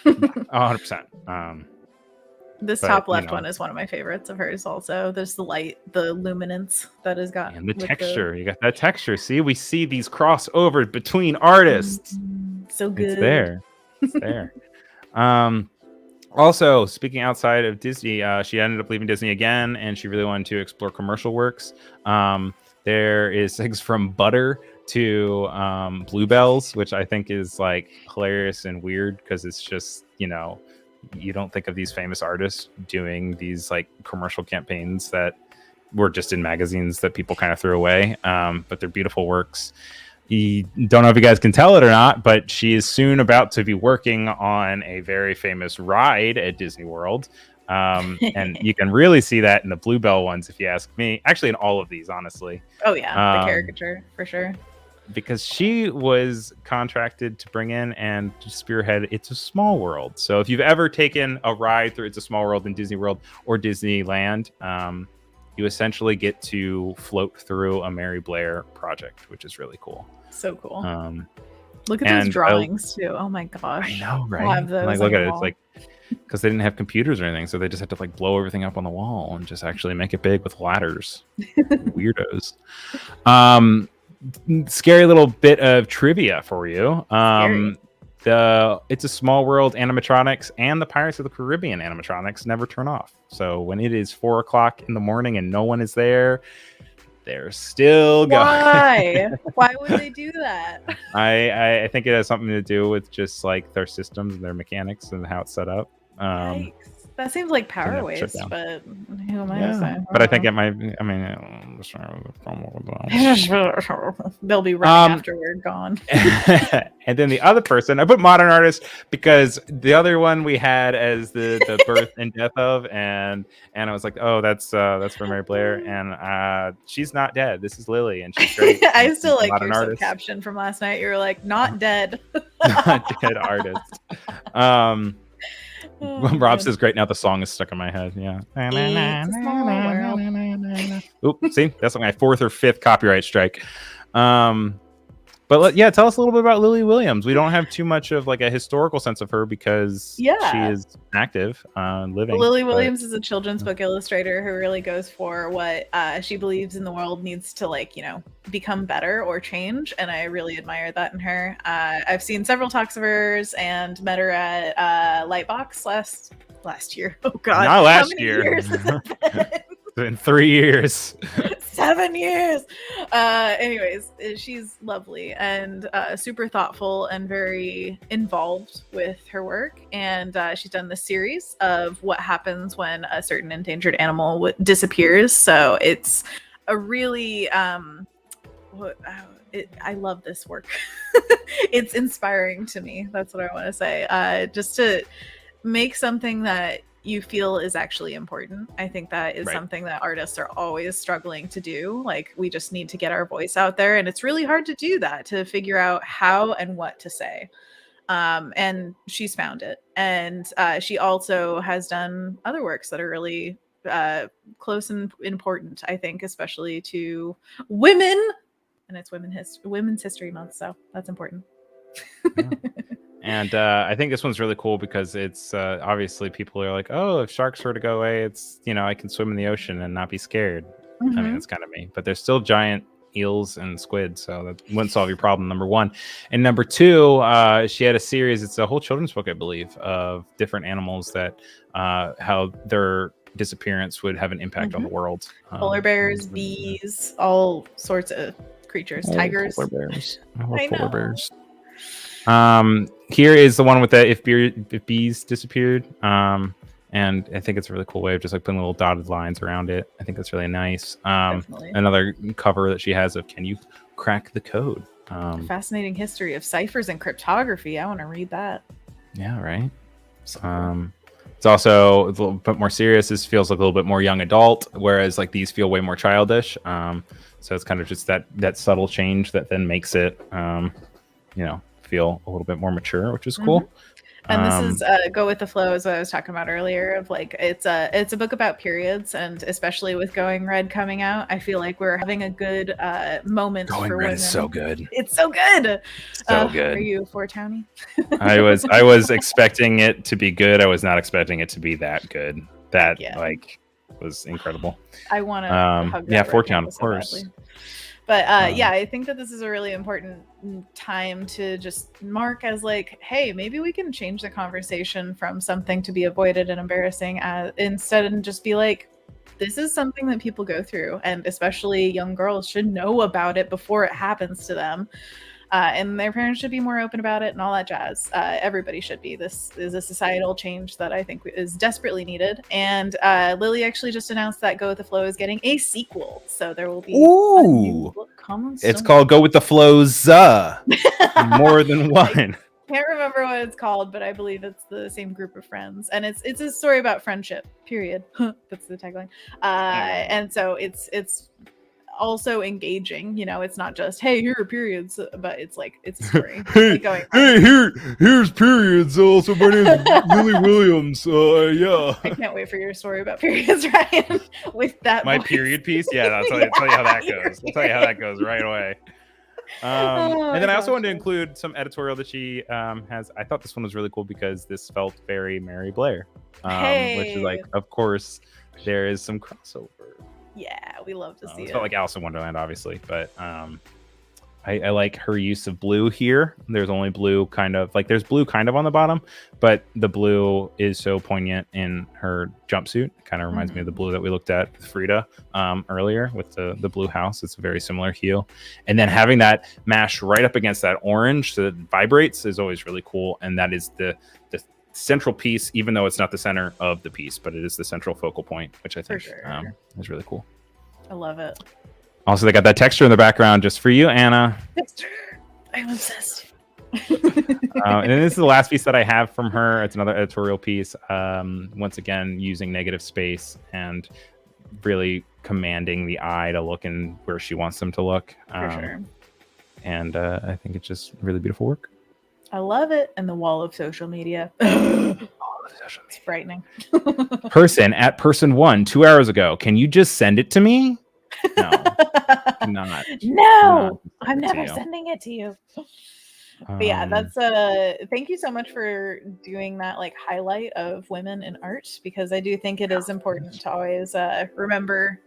100%. This top left one is one of my favorites of hers also. There's the light, the luminance that is got. And the texture. You got that texture. See, we see these crossovers between artists. So good. It's there. It's there. Also, speaking outside of Disney, she ended up leaving Disney again, and she really wanted to explore commercial works. There is things from Butter to Bluebells, which I think is like hilarious and weird, because it's just, you don't think of these famous artists doing these like commercial campaigns that were just in magazines that people kind of threw away, but they're beautiful works. Don't know if you guys can tell it or not, but she is soon about to be working on a very famous ride at Disney World. And you can really see that in the Bluebell ones, if you ask me. Actually, in all of these, honestly. Oh, yeah. The caricature, for sure. Because she was contracted to bring in and to spearhead It's a Small World. So if you've ever taken a ride through It's a Small World in Disney World or Disneyland, you essentially get to float through a Mary Blair project, which is really cool. So cool. Look at those drawings too. Oh my gosh. I know, right? I'll have those like, look on at the it. wall. It's like, because they didn't have computers or anything, so they just had to like blow everything up on the wall and just actually make it big with ladders. Weirdos. Scary little bit of trivia for you. The It's a Small World animatronics and the Pirates of the Caribbean animatronics never turn off. So when it is 4 o'clock in the morning and no one is there, they're still going. Why? Why would they do that? I think it has something to do with just like their systems and their mechanics and how it's set up. Yikes. That seems like power waste, but who am I to say? But I think it might. I mean, they'll be running after we're gone. And then the other person, I put modern artist because the other one we had as the birth and death of, and Anna was like, "Oh, that's for Mary Blair," and she's not dead. This is Lily, and she's great. I still like your caption from last night. You were like, "Not dead." Not dead artist. Rob says, "Great, now the song is stuck in my head." Yeah. Oop, see, that's like my 4th or 5th copyright strike. But tell us a little bit about Lily Williams. We don't have too much of like a historical sense of her because she is active, living. Lily Williams is a children's book illustrator who really goes for what she believes in the world needs to become better or change, and I really admire that in her. I've seen several talks of hers and met her at Lightbox last year. Oh God, not last year. It's been 3 years. 7 years. Anyways, she's lovely and super thoughtful and very involved with her work. And she's done this series of what happens when a certain endangered animal disappears. So it's a really, I love this work. It's inspiring to me. That's what I want to say. Just to make something that you feel is actually important. I think that is something that artists are always struggling to do. Like, we just need to get our voice out there, and it's really hard to do that, to figure out how and what to say. And she's found it. And she also has done other works that are really close and important, I think, especially to women. And it's Women's History Month, so that's important. Yeah. And I think this one's really cool because it's obviously people are like, oh, if sharks were to go away, it's, I can swim in the ocean and not be scared. Mm-hmm. I mean, it's kind of me, but there's still giant eels and squid, so that wouldn't solve your problem, number one. And number two, she had a series, it's a whole children's book, I believe, of different animals that how their disappearance would have an impact on the world. Polar bears, bees, all sorts of creatures, tigers. Polar bears. I love polar bears. Here is the one with the if bees disappeared. And I think it's a really cool way of just like putting little dotted lines around it. I think that's really nice. Another cover that she has of Can You Crack the Code? Fascinating history of ciphers and cryptography. I want to read that. Yeah, right. It's also a little bit more serious. This feels like a little bit more young adult, whereas like these feel way more childish. So it's kind of just that subtle change that then makes it, feel a little bit more mature, which is cool. And this is go with the flow, as what I was talking about earlier, of like it's a book about periods, and especially with Going Red coming out, I feel like we're having a good moment for women. Going Red is so good. It's so good. So good. Are you a Four Townie? I was expecting it to be good. I was not expecting it to be that good. That was incredible. I want to hug that Four Town, so of course. badly. But I think that this is a really important time to just mark as like, hey, maybe we can change the conversation from something to be avoided and embarrassing instead, and just be like, this is something that people go through, and especially young girls should know about it before it happens to them. And their parents should be more open about it and all that jazz. Everybody should be. This is a societal change that I think is desperately needed. And Lily actually just announced that Go With The Flow is getting a sequel. So there will be a new book coming soon. It's called Go With The Flow's more than one. Can't remember what it's called, but I believe it's the same group of friends. And it's a story about friendship, period. That's the tagline. And so it's also engaging, it's not just, hey, here are periods, but it's like, it's a story. Here's periods. Also, my name is Lily Williams. I can't wait for your story about periods, Ryan. With that my voice. Period piece. Yeah, I'll tell you how that goes. I'll tell you how that goes right away. And then I also wanted to include some editorial that she has. I thought this one was really cool because this felt very Mary Blair, which is like, of course, there is some crossover. Yeah, we love to see it. Felt like Alice in Wonderland, obviously, but I like her use of blue here. There's only blue there's blue kind of on the bottom, but the blue is so poignant in her jumpsuit. Kind of reminds me of the blue that we looked at with Frida earlier with the blue house. It's a very similar hue. And then having that mash right up against that orange so that it vibrates is always really cool. And that is the central piece, even though it's not the center of the piece, but it is the central focal point, which I think is really cool. I love it. Also, they got that texture in the background just for you, Anna. Texture. I'm obsessed. And then this is the last piece that I have from her. It's another editorial piece. Once again, using negative space and really commanding the eye to look in where she wants them to look. For sure. And I think it's just really beautiful work. I love it. And the wall of social media. It's frightening. Person at person 1 2 hours ago. Can you just send it to me? No. No, I'm never sending it to you. But yeah, that's thank you so much for doing that like highlight of women in art, because I do think it is important to always remember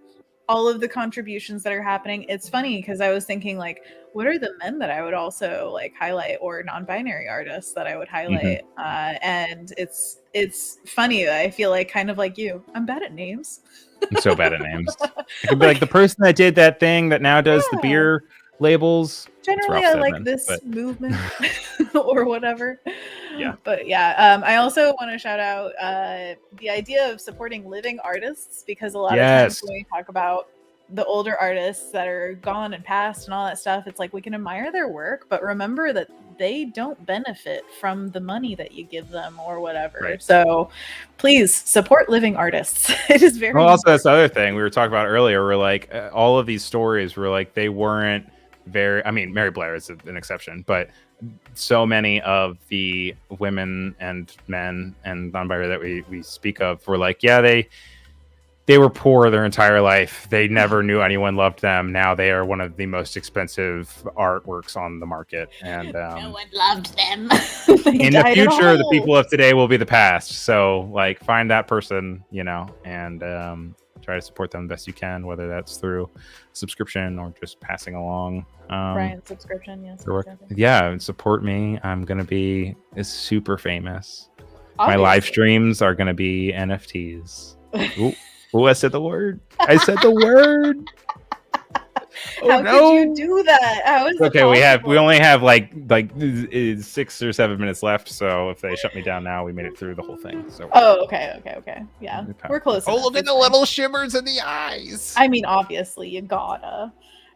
all of the contributions that are happening. It's funny because I was thinking like, what are the men that I would also like highlight, or non-binary artists that I would highlight? And it's funny that I feel like kind of like you, I'm bad at names. I'm so bad at names. I could be like the person that did that thing that now does the beer labels. Generally, I like this movement or whatever. Yeah. But yeah, I also want to shout out the idea of supporting living artists, because a lot of times when we talk about the older artists that are gone and past and all that stuff, it's like we can admire their work, but remember that they don't benefit from the money that you give them or whatever. Right. So please support living artists. It is very also that's the other thing we were talking about earlier. We're like all of these stories were like they weren't very, I mean, Mary Blair is an exception, but so many of the women and men and non-binary that we speak of were like, yeah, they were poor their entire life. They never knew anyone loved them. Now they are one of the most expensive artworks on the market. And no one loved them. In the future, the people of today will be the past. So like find that person, you know, and try to support them the best you can, whether that's through subscription or just passing along. Brian's subscription, yes. Yeah, support me. I'm going to be super famous. Obviously. My live streams are going to be NFTs. Oh, I said the word. I said the word. How could you do that? How is okay? We only have like 6 or 7 minutes left. So if they shut me down now, we made it through the whole thing. So okay. Yeah, we're close. Oh, look at the little shimmers in the eyes. I mean, obviously you gotta.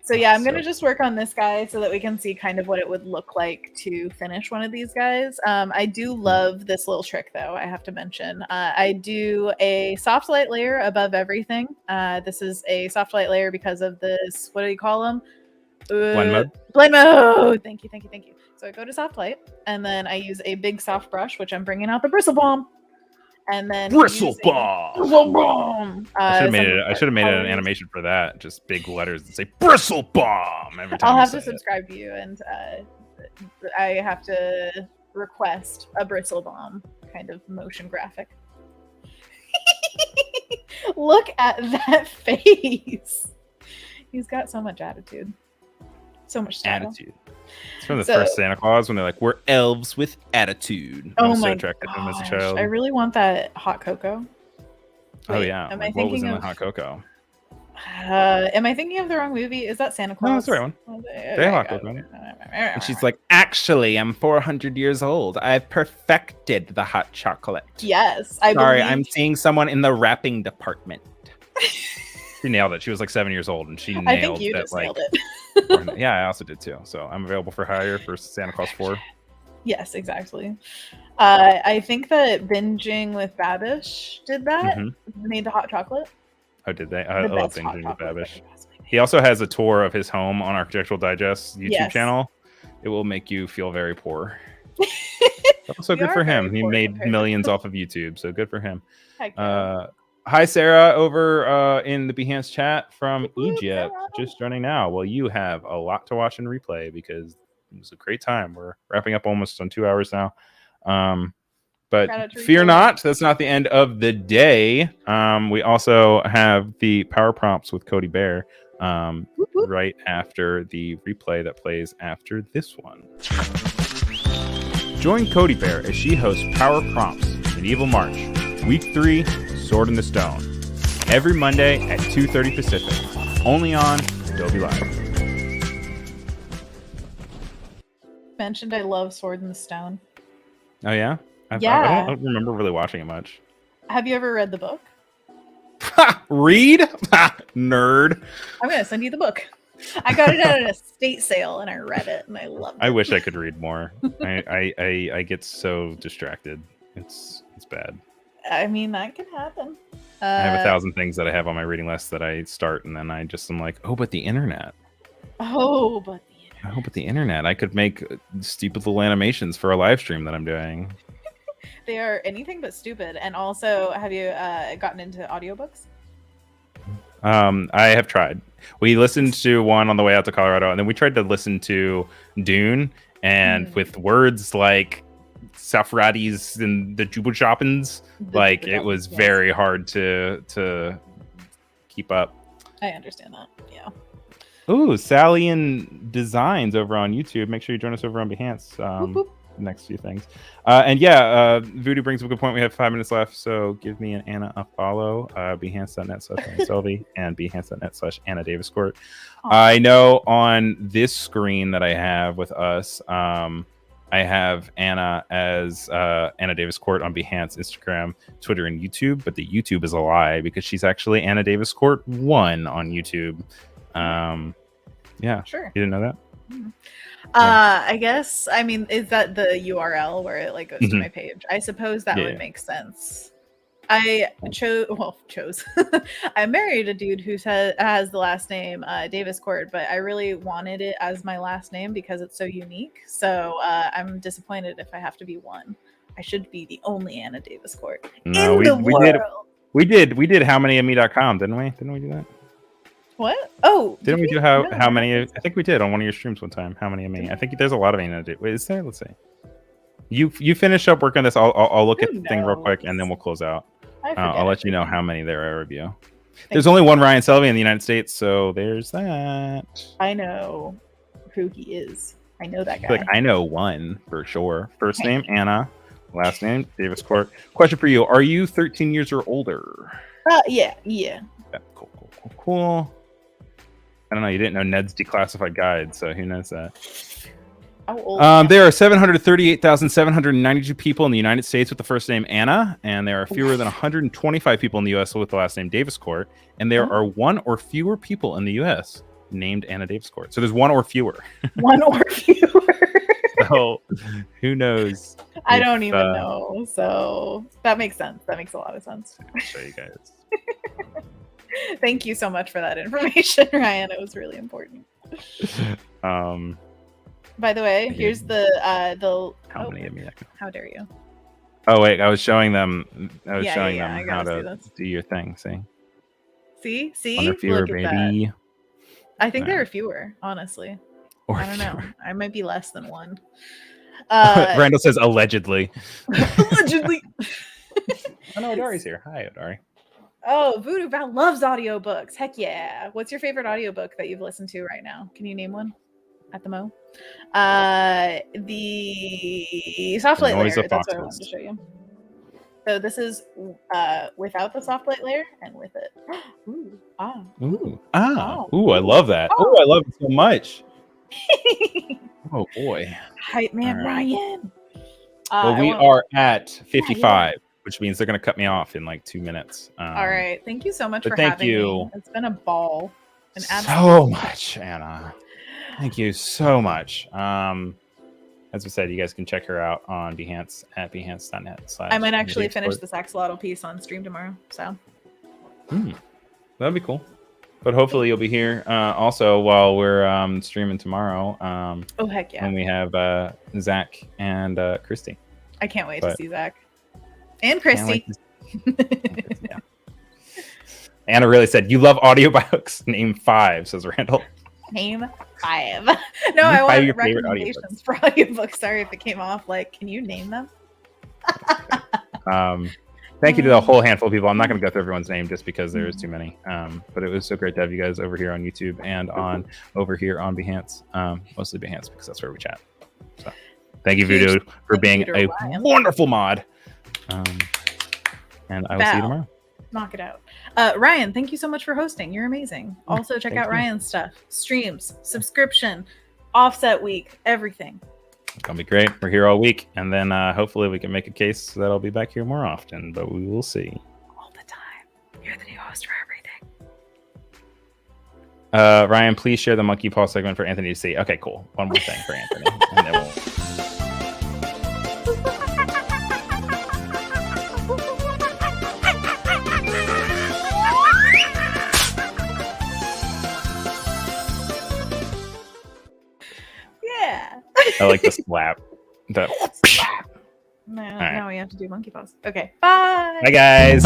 So yeah, I'm gonna just work on this guy so that we can see kind of what it would look like to finish one of these guys. I do love this little trick though, I have to mention. I do a soft light layer above everything. This is a soft light layer because of this, what do you call them? Blend mode. Blend mode. Thank you. So I go to soft light and then I use a big soft brush, which I'm bringing out the bristle balm. And then bristle bomb. I should have made an colors. Animation for that. Just big letters that say bristle bomb every time. I'll have to subscribe to you, and I have to request a bristle bomb kind of motion graphic. Look at that face. He's got so much attitude. So much style. Attitude. It's from the first Santa Claus when they're like, "We're elves with attitude." Oh my gosh! As a child. I really want that hot cocoa. Wait, oh yeah. What was in the hot cocoa? Am I thinking of the wrong movie? Is that Santa Claus? No, that's the right one. They have hot cocoa. And she's like, "Actually, I'm 400 years old. I've perfected the hot chocolate." Yes, I'm seeing someone in the wrapping department. She nailed it. She was like 7 years old, and she nailed it. I think you just nailed it. Yeah, I also did too. So I'm available for hire for Santa Claus 4. Yes, exactly. I think that Binging with Babish did that. Made the hot chocolate. Oh, did they? I love Binging with Babish. He also has a tour of his home on Architectural Digest YouTube channel. It will make you feel very poor. Also good for him. He made millions off of YouTube, so good for him. Hi, Sarah, over in the Behance chat from Egypt, Sarah. just joining now. Well, you have a lot to watch and replay because it was a great time. We're wrapping up almost on 2 hours now. But fear not, that's not the end of the day. We also have the power prompts with Cody Bear right after the replay that plays after this one. Join Cody Bear as she hosts Power Prompts, Medieval March, Week 3, Sword in the Stone, every Monday at 2:30 Pacific, only on Adobe Live. Mentioned I love Sword in the Stone. Oh, yeah? I don't remember really watching it much. Have you ever read the book? Read? Nerd. I'm going to send you the book. I got it at an estate sale and I read it and I loved it. I wish I could read more. I get so distracted. It's bad. I mean, that can happen. I have 1,000 things that I have on my reading list that I start and then I just am like, oh, but the internet. Oh, but the internet. I could make stupid little animations for a live stream that I'm doing. They are anything but stupid. And also, have you gotten into audiobooks? I have tried. We listened to one on the way out to Colorado, and then we tried to listen to Dune, and with words like Safradis and the Jubelshoppens, like it was very hard to keep up. I understand that. Yeah. Ooh, Sally and Designs over on YouTube. Make sure you join us over on Behance. Boop, boop. Next few things. Voodoo brings up a good point. We have 5 minutes left, so give me and Anna a follow. Behance.net/Selvy and Behance.net/Anna Daviscourt. I know on this screen that I have with us, I have Anna as Anna Daviscourt on Behance, Instagram, Twitter, and YouTube, but the YouTube is a lie because she's actually Anna Daviscourt 1 on YouTube. Yeah, sure. You didn't know that? Mm-hmm. I guess, I mean, is that the URL where it like goes to my page? I suppose that would make sense. I chose. I married a dude who has the last name Daviscourt, but I really wanted it as my last name because it's so unique. So I'm disappointed if I have to be one. I should be the only Anna Daviscourt in the world. We did howmanyofme.com, didn't we? Didn't we do that? What? Oh, didn't we do how many? I think we did on one of your streams one time. How many of me? I think there's a lot of Anna. Wait, is there? Let's see. You finish up working on this. I'll look at the thing real quick and then we'll close out. I'll let you know how many there are of you. There's only one Ryan Selvy in the United States, so there's that. I know who he is. I know that guy. Like I know one for sure. First name Anna, last name Daviscourt. Question for you: are you 13 years or older? Yeah. Cool. I don't know. You didn't know Ned's declassified guide, so who knows that? How old? There are 738,792 people in the United States with the first name Anna, and there are fewer than 125 people in the U.S. with the last name Daviscourt, and there are one or fewer people in the U.S. named Anna Daviscourt. So there's one or fewer. One or fewer. So who knows? I don't even know. So that makes sense. That makes a lot of sense. I'll show you guys. Thank you so much for that information, Ryan. It was really important. By the way, here's the how many of me? How dare you? Oh wait, I was showing them. I was showing them how to do your thing. See. One or fewer, baby. That. I think there are fewer, honestly. Or I don't know. I might be less than one. Randall says allegedly. Allegedly. Oh no, Odari's here. Hi, Odari. Oh, Voodoo Val loves audiobooks. Heck yeah. What's your favorite audiobook that you've listened to right now? Can you name one at the Mo? The soft light layer. That's what I wanted to show you. So this is without the soft light layer and with it. Ooh, I love that. Oh, I love it so much. Oh boy. Hype man, Ryan. Well, we are at 55. Which means they're going to cut me off in like 2 minutes. All right. Thank you so much for having me. It's been a ball. So much, Anna. Thank you so much. As I said, you guys can check her out on Behance at behance.net. I might actually finish this axolotl piece on stream tomorrow. So that'd be cool. But hopefully you'll be here also while we're streaming tomorrow. Oh, heck yeah. When we have Zach and Christy. I can't wait to see Zach. And Christy. Yeah. Anna really said, "You love audiobooks. Name 5," says Randall. Name 5. No, I want your recommendations for audiobooks. Sorry if it came off like, can you name them? Thank you to the whole handful of people. I'm not going to go through everyone's name just because there is too many. But it was so great to have you guys over here on YouTube and over here on Behance. Mostly Behance because that's where we chat. So thank you, Voodoo, for being a wonderful mod. And I will see you tomorrow. Knock it out. Ryan, thank you so much for hosting. You're amazing. Also, check out Ryan's stuff. Streams, subscription, offset week, everything. It's going to be great. We're here all week. And then hopefully we can make a case that I'll be back here more often. But we will see. All the time. You're the new host for everything. Ryan, please share the monkey paw segment for Anthony to see. Okay, cool. One more thing for Anthony. And then we'll... I like the slap. Now we have to do monkey paws. Okay. Bye. Bye, guys.